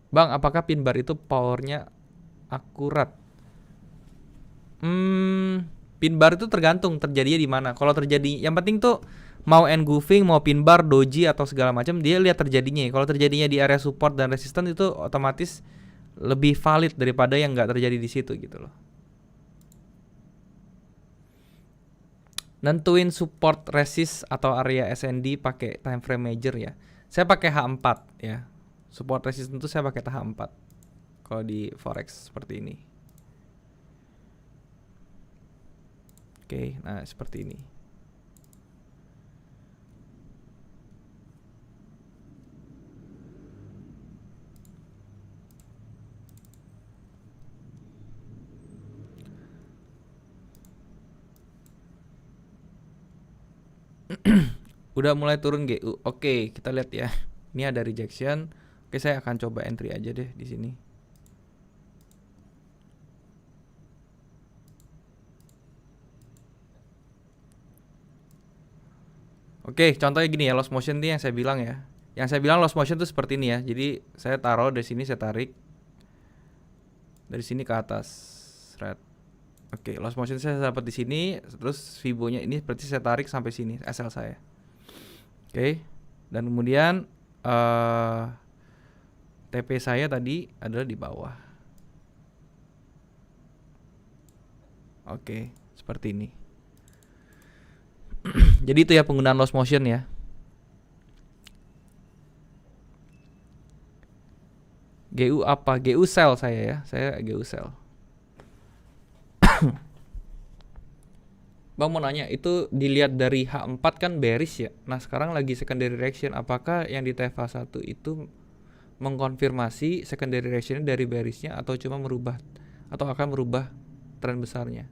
Speaker 1: Bang, apakah pin bar itu powernya akurat? Pin bar itu tergantung terjadinya di mana. Kalau terjadi, yang penting tuh mau engulfing, mau pin bar, doji atau segala macam, dia lihat terjadinya. Kalau terjadinya di area support dan resistance itu otomatis lebih valid daripada yang nggak terjadi di situ gitu loh. Nentuin support, resist atau area SND pakai time frame major ya. Saya pakai H4 ya. Support resistance itu saya pakai H4 kalau di forex seperti ini. Oke, nah seperti ini. Udah mulai turun GU. Oke, kita lihat ya. Ini ada rejection. Oke, saya akan coba entry aja deh di sini. Oke, contohnya gini ya, loss motion ini yang saya bilang ya. Yang saya bilang loss motion itu seperti ini ya. Jadi saya taruh dari sini, saya tarik dari sini ke atas. Red. Oke, loss motion saya dapat di sini, terus Fibo-nya ini berarti saya tarik sampai sini SL saya. Oke, dan kemudian TP saya tadi adalah di bawah. Oke, seperti ini. Jadi itu ya penggunaan loss motion ya. GU apa? GU sell saya ya. Saya GU sell. Bang mau nanya, itu dilihat dari H4 kan bearish ya. Nah sekarang lagi secondary reaction. Apakah yang di TFA1 itu mengkonfirmasi secondary reaction dari bearishnya atau cuma merubah atau akan merubah tren besarnya?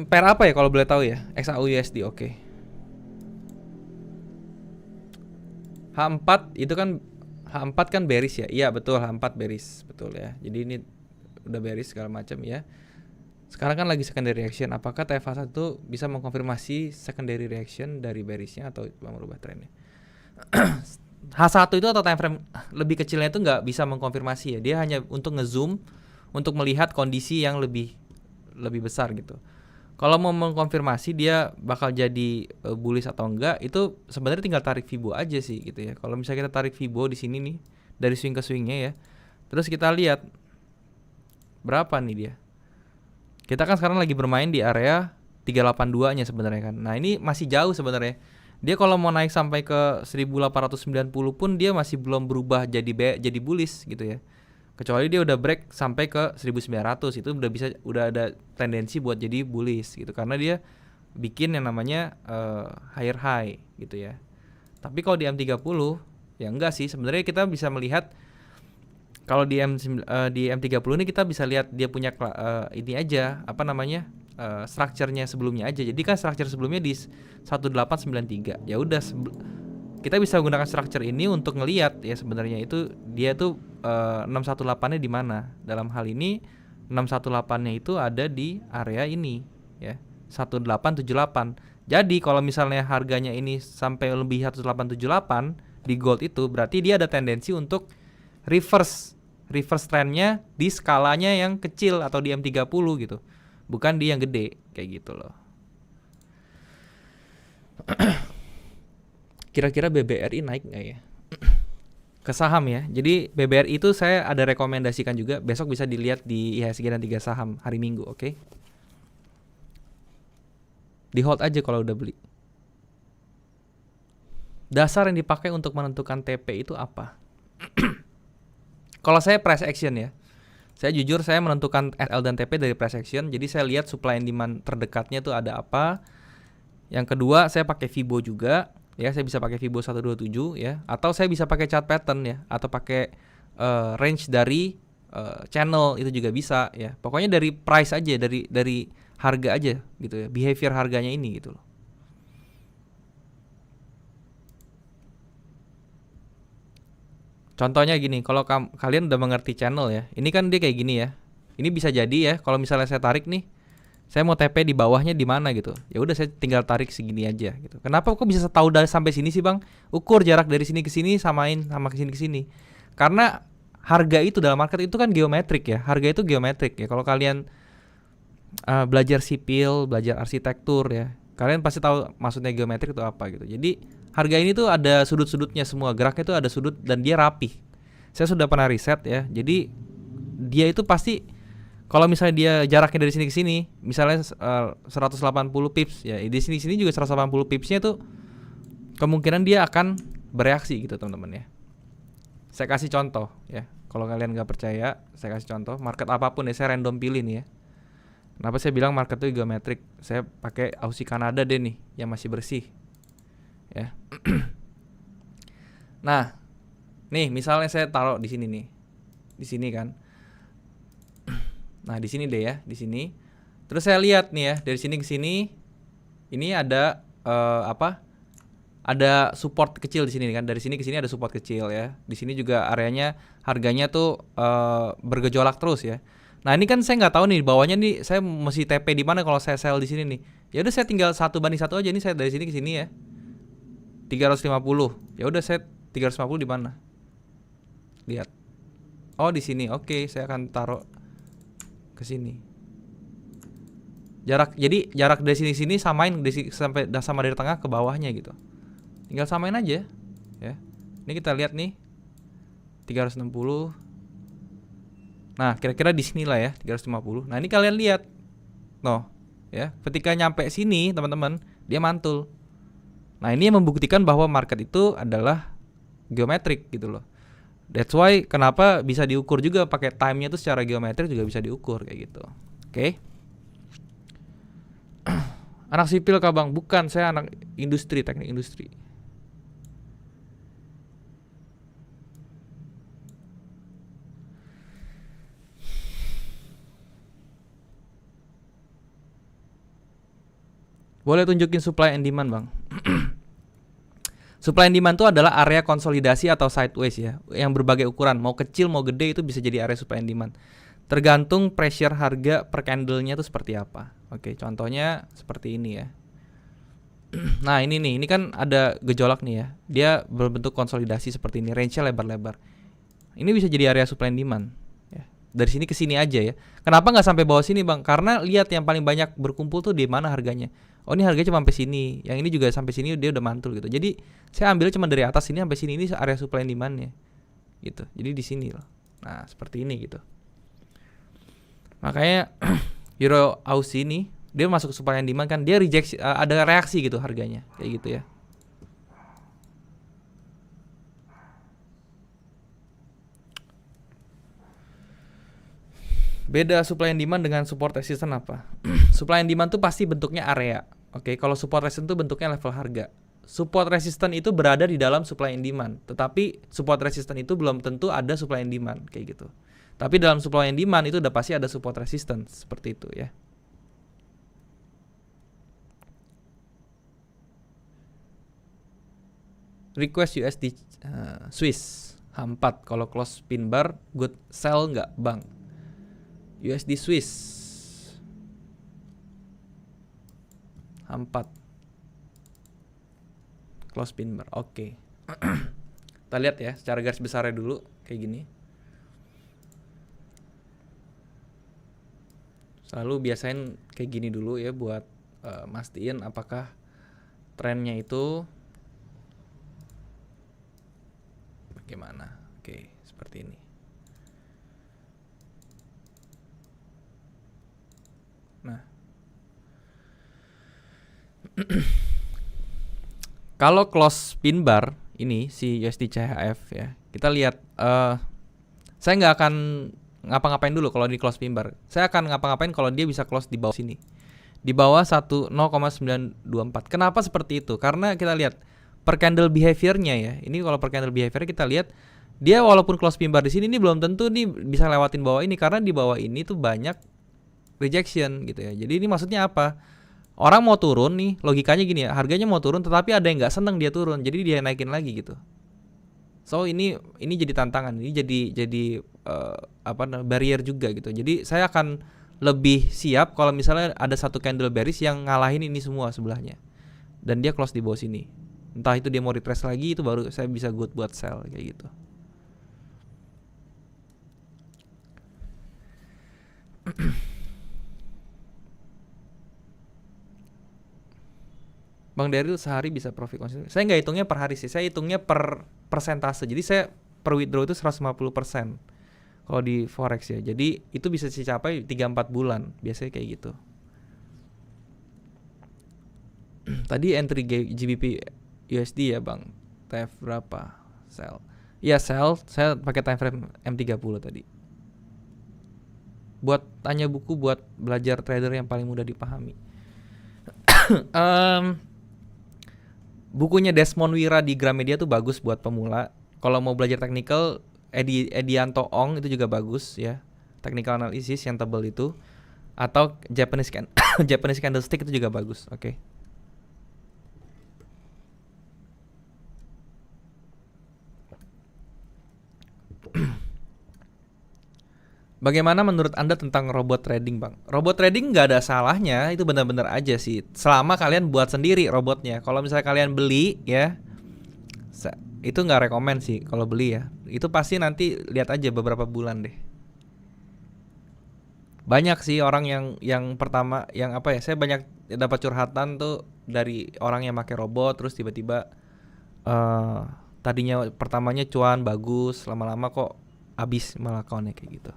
Speaker 1: Pair apa ya kalau boleh tahu ya? XAUUSD, oke. H4 itu kan bearish ya. Iya betul, H4 bearish, betul ya. Jadi ini udah bearish segala macam ya. Sekarang kan lagi secondary reaction. Apakah TFA1 bisa mengkonfirmasi secondary reaction dari bearishnya atau cuma merubah trennya? H1 itu atau time frame lebih kecilnya itu nggak bisa mengkonfirmasi ya. Dia hanya untuk ngezoom untuk melihat kondisi yang lebih besar gitu. Kalau mau mengkonfirmasi dia bakal jadi bullish atau enggak, itu sebenarnya tinggal tarik Fibo aja sih gitu ya. Kalau misalnya kita tarik Fibo di sini nih dari swing ke swingnya ya, terus kita lihat berapa nih dia. Kita kan sekarang lagi bermain di area 382-nya sebenarnya kan. Nah, ini masih jauh sebenarnya. Dia kalau mau naik sampai ke 1890 pun dia masih belum berubah jadi bullish gitu ya. Kecuali dia udah break sampai ke 1900, itu udah ada tendensi buat jadi bullish gitu karena dia bikin yang namanya higher high gitu ya. Tapi kalau di M30 ya enggak sih, sebenarnya kita bisa melihat kalau di M30 ini kita bisa lihat dia punya ini aja, apa namanya? Structure-nya sebelumnya aja. Jadi kan structure sebelumnya di 1893. Ya udah kita bisa gunakan structure ini untuk ngelihat ya sebenarnya itu dia tuh 618-nya di mana. Dalam hal ini 618-nya itu ada di area ini ya, 1878. Jadi kalau misalnya harganya ini sampai lebih 1878 di gold itu berarti dia ada tendensi untuk reverse trendnya di skalanya yang kecil atau di M30 gitu. Bukan di yang gede kayak gitu loh. Kira-kira BBRI naik nggak ya? Ke saham ya. Jadi BBRI itu saya ada rekomendasikan juga. Besok bisa dilihat di IHSG dan 3 saham hari Minggu, oke? Di hold aja kalau udah beli. Dasar yang dipakai untuk menentukan TP itu apa? Kalau saya price action ya. Saya jujur saya menentukan SL dan TP dari price action. Jadi saya lihat supply and demand terdekatnya tuh ada apa. Yang kedua saya pakai Fibo juga. Ya, saya bisa pakai Fibo 127 ya, atau saya bisa pakai chart pattern ya, atau pakai range dari channel itu juga bisa ya. Pokoknya dari price aja, dari harga aja gitu ya, behavior harganya ini gitu loh. Contohnya gini, kalau kalian udah mengerti channel ya, ini kan dia kayak gini ya. Ini bisa jadi ya, kalau misalnya saya tarik nih, saya mau TP di bawahnya di mana gitu. Ya udah saya tinggal tarik segini aja gitu. Kenapa kok bisa tahu dari sampai sini sih, Bang? Ukur jarak dari sini ke sini samain sama ke sini. Karena harga itu dalam market itu kan geometrik ya. Harga itu geometrik ya. Kalau kalian belajar sipil, belajar arsitektur ya, kalian pasti tahu maksudnya geometrik itu apa gitu. Jadi harga ini tuh ada sudut-sudutnya semua, geraknya tuh ada sudut dan dia rapih. Saya sudah pernah riset ya. Jadi dia itu pasti kalau misalnya dia jaraknya dari sini ke sini, misalnya 180 pips ya, di sini juga 180 pipsnya tuh kemungkinan dia akan bereaksi gitu teman-teman ya. Saya kasih contoh ya. Kalau kalian nggak percaya, saya kasih contoh. Market apapun ya, saya random pilih nih ya. Kenapa saya bilang market itu geometrik? Saya pakai Aussie Kanada deh nih, yang masih bersih ya. Nah, nih misalnya saya taruh di sini nih, di sini kan. Nah di sini deh ya, di sini. Terus saya lihat nih ya, dari sini ke sini, ini ada ada support kecil di sini kan. Dari sini ke sini ada support kecil ya. Di sini juga areanya harganya tuh bergejolak terus ya. Nah ini kan saya nggak tahu nih bawahnya nih saya mesti TP di mana kalau saya sell di sini nih. Ya udah saya tinggal 1:1 aja nih, saya dari sini ke sini ya. 350. Ya udah saya 350 di mana? Lihat. Oh di sini. Oke, saya akan taruh ke sini. Jadi jarak dari sini samain sampai sama dari tengah ke bawahnya gitu. Tinggal samain aja ya. Ini kita lihat nih 360. Nah, kira-kira di sini lah ya, 350. Nah, ini kalian lihat. Noh, ya. Ketika nyampe sini, teman-teman, dia mantul. Nah, ini yang membuktikan bahwa market itu adalah geometrik gitu loh. That's why kenapa bisa diukur juga pakai time-nya itu secara geometrik juga bisa diukur kayak gitu. Oke. Anak sipil kah Bang? Bukan, saya anak industri, teknik industri. Boleh tunjukin supply and demand Bang. Supply and demand itu adalah area konsolidasi atau sideways ya, yang berbagai ukuran, mau kecil mau gede itu bisa jadi area supply and demand. Tergantung pressure harga per candle-nya itu seperti apa. Oke, contohnya seperti ini ya. Nah ini nih, ini kan ada gejolak nih ya. Dia berbentuk konsolidasi seperti ini, range-nya lebar-lebar. Ini bisa jadi area supply and demand. Ya. Dari sini ke sini aja ya. Kenapa nggak sampai bawah sini Bang? Karena lihat yang paling banyak berkumpul tuh di mana harganya. Oh ini harganya cuma sampai sini, yang ini juga sampai sini dia udah mantul gitu. Jadi saya ambil cuma dari atas sini sampai sini, ini area supply and demand-nya. Gitu. Jadi di sini loh. Nah, seperti ini gitu. Makanya Euro Aussie ini dia masuk supply and demand kan, dia rejection, ada reaksi gitu harganya kayak gitu ya. Beda supply and demand dengan support resistance apa? Supply and demand tuh pasti bentuknya area. Oke, kalau support resistance tuh bentuknya level harga. Support resistance itu berada di dalam supply and demand, tetapi support resistance itu belum tentu ada supply and demand kayak gitu. Tapi dalam supply and demand itu udah pasti ada support resistance seperti itu ya. Request USD Swiss H4 kalau close pin bar good sell nggak Bang? USD Swiss H4 close pin bar. Oke. Kita lihat ya secara garis besarnya dulu kayak gini. Selalu biasain kayak gini dulu ya buat mastiin apakah trennya itu bagaimana. Oke, seperti ini. Nah. Kalau close pin bar ini si USD CHF ya, kita lihat saya nggak akan ngapa-ngapain dulu kalau di close pin bar. Saya akan ngapa-ngapain kalau dia bisa close di bawah sini. Di bawah 0,924. Kenapa seperti itu? Karena kita lihat per candle behavior-nya ya. Ini kalau per candle behavior kita lihat dia walaupun close pin bar di sini ini belum tentu nih bisa lewatin bawah ini karena di bawah ini tuh banyak rejection gitu ya. Jadi ini maksudnya apa? Orang mau turun nih, logikanya gini ya, harganya mau turun tetapi ada yang nggak seneng dia turun, jadi dia naikin lagi gitu. So ini jadi tantangan, ini jadi barrier juga gitu. Jadi saya akan lebih siap kalau misalnya ada satu candle bearish yang ngalahin ini semua sebelahnya, dan dia close di bawah sini. Entah itu dia mau retrace lagi, itu baru saya bisa good buat sell kayak gitu. Bang Daryl sehari bisa profit konsisten. Saya nggak hitungnya per hari sih, saya hitungnya per persentase. Jadi saya per withdraw itu 150% kalau di forex ya. Jadi itu bisa dicapai 3-4 bulan biasanya kayak gitu. Tadi entry GBP USD ya bang, TF berapa? Sell. Iya sell, saya pakai time frame M30 tadi. Buat tanya buku buat belajar trader yang paling mudah dipahami. Bukunya Desmond Wira di Gramedia tuh bagus buat pemula. Kalau mau belajar technical, Edianto Ong itu juga bagus ya. Technical analysis yang tebal itu. Atau Japanese candlestick itu juga bagus. Oke. Bagaimana menurut Anda tentang robot trading, Bang? Robot trading nggak ada salahnya, itu benar-benar aja sih. Selama kalian buat sendiri robotnya. Kalau misalnya kalian beli ya, itu nggak rekomen sih kalau beli ya. Itu pasti nanti lihat aja beberapa bulan deh. Banyak sih orang yang pertama yang apa ya? Saya banyak dapat curhatan tuh dari orang yang pakai robot terus tiba-tiba tadinya pertamanya cuan bagus, lama-lama kok habis malah akunnya kayak gitu.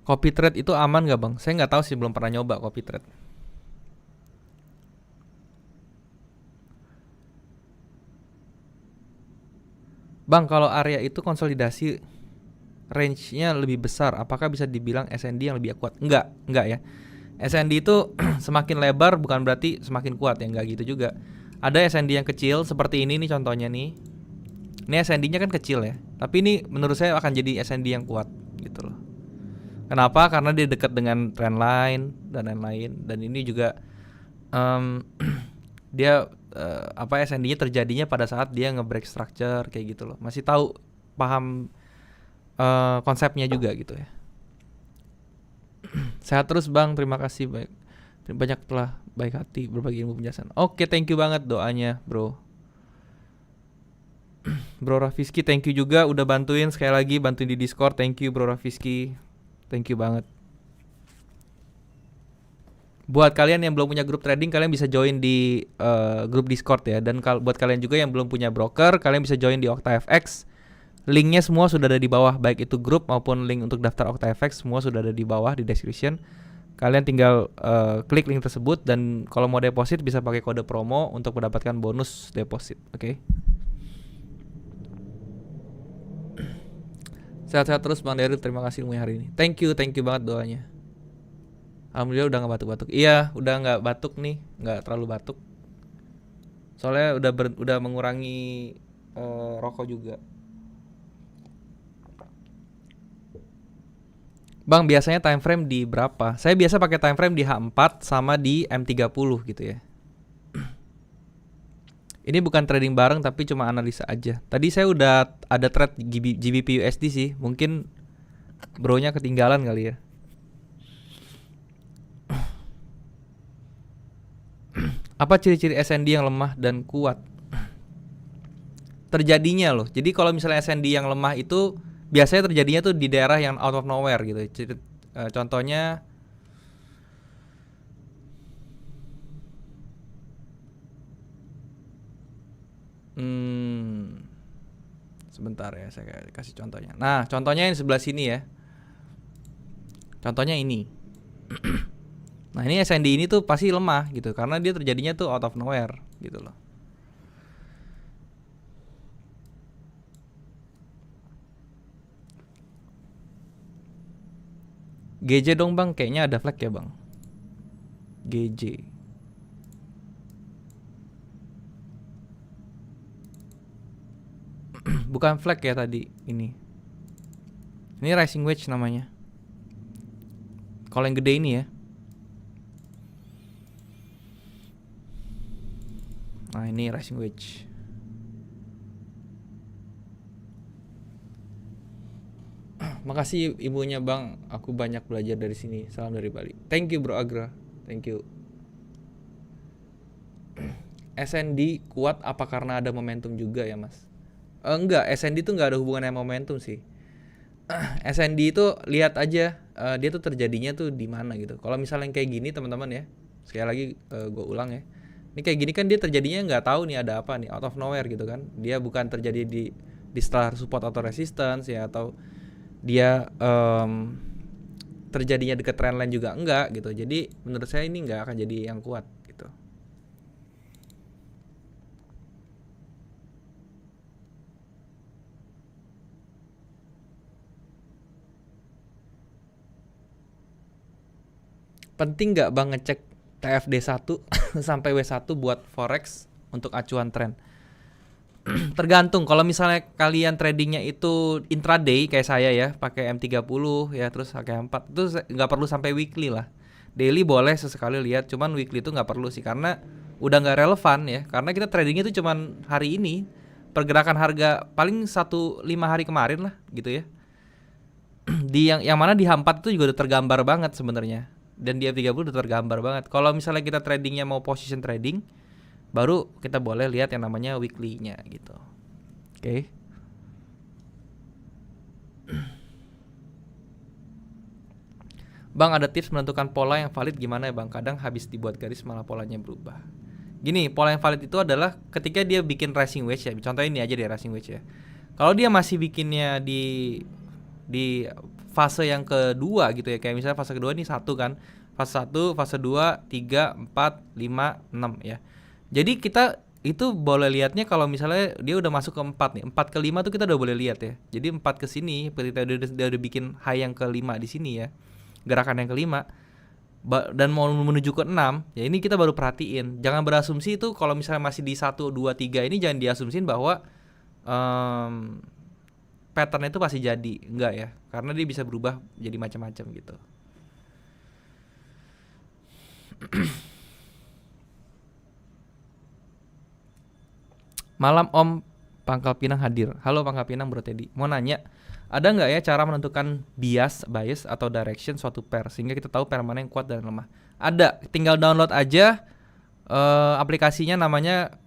Speaker 1: Copy trade itu aman nggak bang? Saya nggak tahu sih, belum pernah nyoba copy trade. Bang, kalau area itu konsolidasi range-nya lebih besar, apakah bisa dibilang SND yang lebih kuat? Enggak ya. SND itu semakin lebar bukan berarti semakin kuat ya, enggak gitu juga. Ada SND yang kecil seperti ini nih contohnya nih. Ini SND-nya kan kecil ya, tapi ini menurut saya akan jadi SND yang kuat gitu loh. Kenapa? Karena dia dekat dengan trendline dan lain-lain, dan ini juga dia SND-nya terjadinya pada saat dia nge-break structure kayak gitu loh. Masih tahu, paham konsepnya juga gitu ya. Sehat terus bang, terima kasih banyak telah baik hati berbagi ilmu penjelasan. Oke, thank you banget doanya bro. Bro Rafiski, thank you juga udah bantuin, sekali lagi bantuin di Discord. Thank you Bro Rafiski, thank you banget. Buat kalian yang belum punya grup trading, kalian bisa join di grup Discord ya. Dan buat kalian juga yang belum punya broker, kalian bisa join di OctaFX. Linknya semua sudah ada di bawah, baik itu grup maupun link untuk daftar OctaFX, semua sudah ada di bawah di description. Kalian tinggal klik link tersebut, dan kalau mau deposit bisa pakai kode promo untuk mendapatkan bonus deposit. Oke. Sehat-sehat terus Bang Daryl, terima kasih ilmunya hari ini. Thank you banget doanya. Alhamdulillah udah gak batuk-batuk. Iya, udah gak batuk nih, gak terlalu batuk. Soalnya udah mengurangi rokok juga. Bang, biasanya time frame di berapa? Saya biasa pakai time frame di H4 sama di M30 gitu ya. Ini bukan trading bareng tapi cuma analisa aja. Tadi saya udah ada trade GBP USD sih. Mungkin bronya ketinggalan kali ya. Apa ciri-ciri SND yang lemah dan kuat? Terjadinya loh. Jadi kalau misalnya SND yang lemah itu biasanya terjadinya tuh di daerah yang out of nowhere gitu. Contohnya sebentar ya, saya kasih contohnya. Nah, contohnya yang sebelah sini ya. Contohnya ini. Nah, ini SND ini tuh pasti lemah gitu karena dia terjadinya tuh out of nowhere gitu loh. GJ dong bang, kayaknya ada flag ya bang. GJ. Bukan flag ya tadi ini. Ini rising wedge namanya. Kalau yang gede ini ya. Nah, ini rising wedge. Makasih ibunya Bang, aku banyak belajar dari sini. Salam dari Bali. Thank you Bro Agra. Thank you. SND kuat apa karena ada momentum juga ya Mas? Enggak, SND tuh nggak ada hubungannya sama momentum sih. SND itu lihat aja dia tuh terjadinya tuh di mana gitu. Kalau misalnya yang kayak gini teman-teman ya, sekali lagi gue ulang ya. Ini kayak gini kan dia terjadinya nggak tahu nih ada apa nih, out of nowhere gitu kan. Dia bukan terjadi di setelah support atau resistance ya, atau dia terjadinya deket trendline juga enggak gitu. Jadi menurut saya ini nggak akan jadi yang kuat gitu. Penting nggak Bang ngecek TFD 1 sampai W1 buat forex untuk acuan tren? Tergantung. Kalau misalnya kalian tradingnya itu intraday kayak saya ya, pakai M30 ya, terus pakai M4, itu nggak perlu sampai weekly lah. Daily boleh sesekali lihat, cuman weekly itu nggak perlu sih, karena udah nggak relevan ya. Karena kita tradingnya itu cuman hari ini, pergerakan harga paling 1-5 hari kemarin lah gitu ya. Di yang mana di H4 itu juga udah tergambar banget sebenarnya, dan di F30 udah tergambar banget. Kalau misalnya kita tradingnya mau position trading, baru kita boleh lihat yang namanya weekly-nya gitu. Oke. Bang, ada tips menentukan pola yang valid gimana ya Bang? Kadang habis dibuat garis malah polanya berubah. Gini, pola yang valid itu adalah ketika dia bikin rising wedge ya. Contohnya ini aja deh, rising wedge ya. Kalau dia masih bikinnya di fase yang kedua gitu ya, kayak misalnya fase kedua ini 1 kan, fase 1, fase 2, 3, 4, 5, 6 ya. Jadi kita itu boleh lihatnya kalau misalnya dia udah masuk ke 4 nih, 4 ke 5 tuh kita udah boleh lihat ya. Jadi 4 ke sini, ketika dia udah bikin high yang ke-5 di sini ya, gerakan yang ke-5 dan mau menuju ke 6 ya, ini kita baru perhatiin. Jangan berasumsi itu kalau misalnya masih di 1, 2, 3 ini, jangan diasumsin bahwa pattern itu pasti jadi. Enggak ya, karena dia bisa berubah jadi macam-macam gitu. Malam Om, Pangkal Pinang hadir. Halo Pangkal Pinang Bro Teddy. Mau nanya, ada nggak ya cara menentukan bias atau direction suatu pair sehingga kita tahu pair mana yang kuat dan lemah? Ada, tinggal download aja aplikasinya, namanya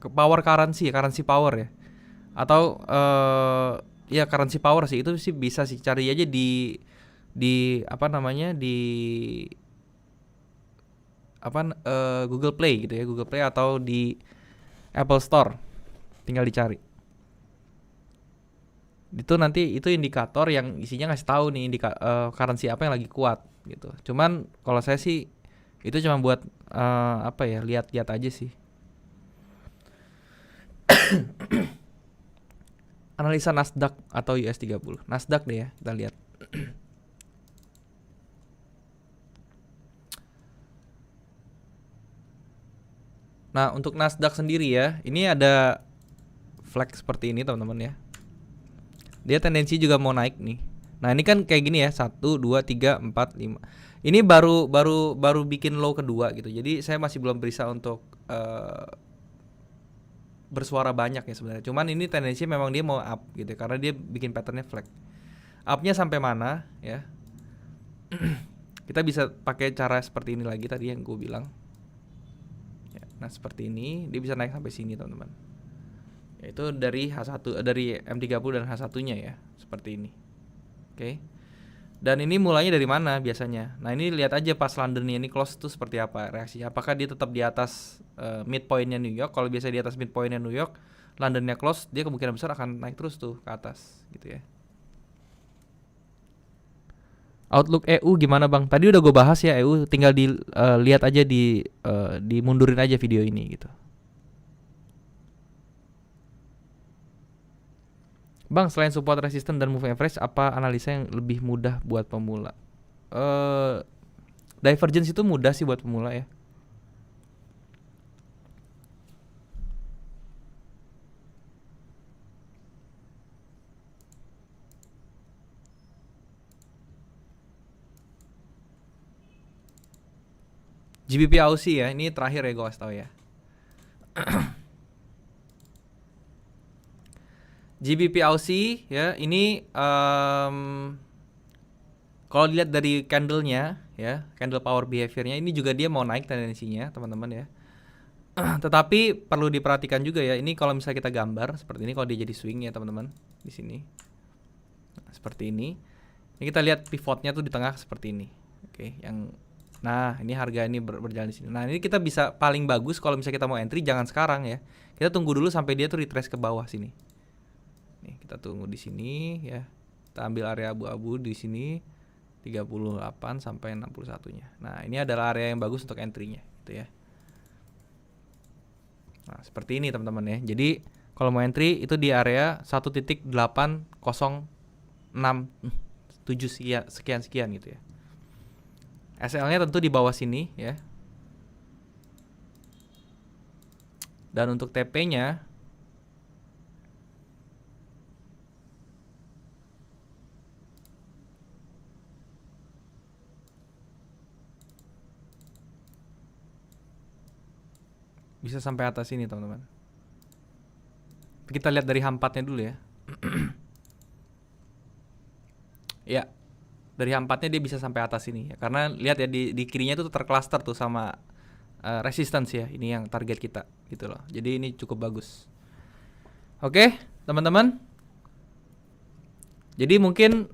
Speaker 1: Power Currency Power ya. Atau ya Currency Power sih, itu sih bisa sih, cari aja di apa namanya, di Google Play gitu ya, Google Play atau di Apple Store, tinggal dicari. Itu nanti itu indikator yang isinya ngasih tahu nih currency apa yang lagi kuat gitu. Cuman kalau saya sih itu cuma buat apa ya, lihat-lihat aja sih. Analisa Nasdaq atau US30. Nasdaq deh ya, kita lihat. Nah, untuk Nasdaq sendiri ya, ini ada flag seperti ini teman-teman ya. Dia tendensi juga mau naik nih. Nah, ini kan kayak gini ya, 1 2 3 4 5. Ini baru bikin low kedua gitu. Jadi saya masih belum bisa untuk bersuara banyak ya sebenarnya. Cuman ini tendensi memang dia mau up gitu ya, karena dia bikin patternnya flag. Upnya sampai mana ya? Kita bisa pakai cara seperti ini lagi tadi yang gue bilang. Nah seperti ini, dia bisa naik sampai sini teman-teman. Yaitu dari H1, dari M30 dan H1 nya ya, seperti ini. Oke. Dan ini mulainya dari mana biasanya? Nah ini lihat aja pas Londonnya ini close tuh seperti apa reaksinya. Apakah dia tetap di atas midpointnya New York? Kalau biasa di atas midpointnya New York, Londonnya close, dia kemungkinan besar akan naik terus tuh ke atas gitu ya. Outlook EU gimana Bang? Tadi udah gue bahas ya EU, tinggal lihat aja dimundurin aja video ini gitu. Bang, selain support, resistance dan move average, apa analisa yang lebih mudah buat pemula? Divergence itu mudah sih buat pemula ya. GBP Aussie ya, ini terakhir ya gue kasih tau ya. GBP Aussie ya, ini kalau dilihat dari candlenya ya, candle power behaviornya, ini juga dia mau naik tendensinya teman-teman ya. Tetapi perlu diperhatikan juga ya, ini kalau misalnya kita gambar seperti ini, kalau dia jadi swing ya teman-teman di sini, nah, seperti ini. Ini kita lihat pivotnya tuh di tengah seperti ini. Oke, yang nah ini harga ini berjalan di sini. Nah ini kita bisa paling bagus kalau misalnya kita mau entry jangan sekarang ya. Kita tunggu dulu sampai dia tuh retrace ke bawah sini. Nih kita tunggu di sini ya. Kita ambil area abu-abu di sini 38 sampai 61-nya. Nah ini adalah area yang bagus untuk entry-nya gitu ya. Nah seperti ini teman-teman ya. Jadi kalau mau entry itu di area 1.806 7 sekian gitu ya. SL-nya tentu di bawah sini ya. Dan untuk TP-nya bisa sampai atas ini teman-teman. Kita lihat dari H4-nya dulu ya. Ya, dari H4-nya dia bisa sampai atas ini ya. Karena lihat ya di kirinya itu tercluster tuh sama resistance ya. Ini yang target kita gitu loh. Jadi ini cukup bagus. Oke, teman-teman. Jadi mungkin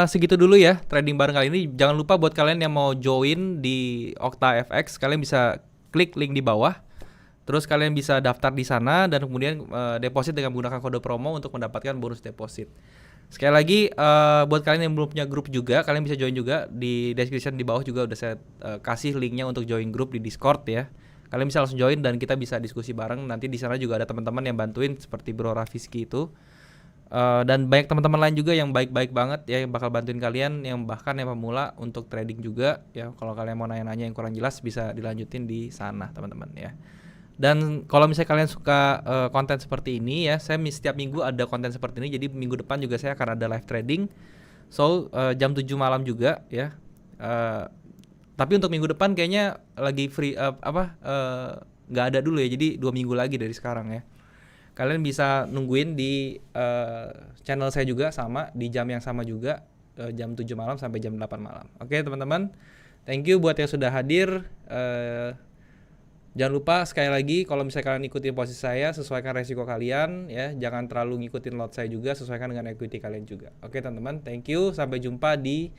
Speaker 1: segitu dulu ya trading bareng kali ini. Jangan lupa buat kalian yang mau join di Okta FX, kalian bisa klik link di bawah. Terus kalian bisa daftar di sana dan kemudian deposit dengan menggunakan kode promo untuk mendapatkan bonus deposit. Sekali lagi buat kalian yang belum punya grup juga, kalian bisa join juga di description di bawah juga udah saya kasih linknya untuk join grup di Discord ya. Kalian bisa langsung join dan kita bisa diskusi bareng. Nanti di sana juga ada teman-teman yang bantuin seperti Bro Rafiski itu. Dan banyak teman-teman lain juga yang baik-baik banget ya yang bakal bantuin kalian yang bahkan yang pemula untuk trading juga ya. Kalau kalian mau nanya-nanya yang kurang jelas bisa dilanjutin di sana teman-teman ya. Dan kalau misalnya kalian suka konten seperti ini ya, saya setiap minggu ada konten seperti ini. Jadi minggu depan juga saya akan ada live trading. So jam 7 malam juga ya. Tapi untuk minggu depan kayaknya lagi free nggak ada dulu ya. Jadi 2 minggu lagi dari sekarang ya. Kalian bisa nungguin di channel saya juga sama di jam yang sama juga jam 7 malam sampai jam 8 malam. Oke teman-teman, thank you buat yang sudah hadir. Jangan lupa sekali lagi kalau misalnya kalian ikutin posisi saya, sesuaikan resiko kalian ya. Jangan terlalu ngikutin lot saya juga, sesuaikan dengan equity kalian juga. Oke teman-teman, thank you. Sampai jumpa di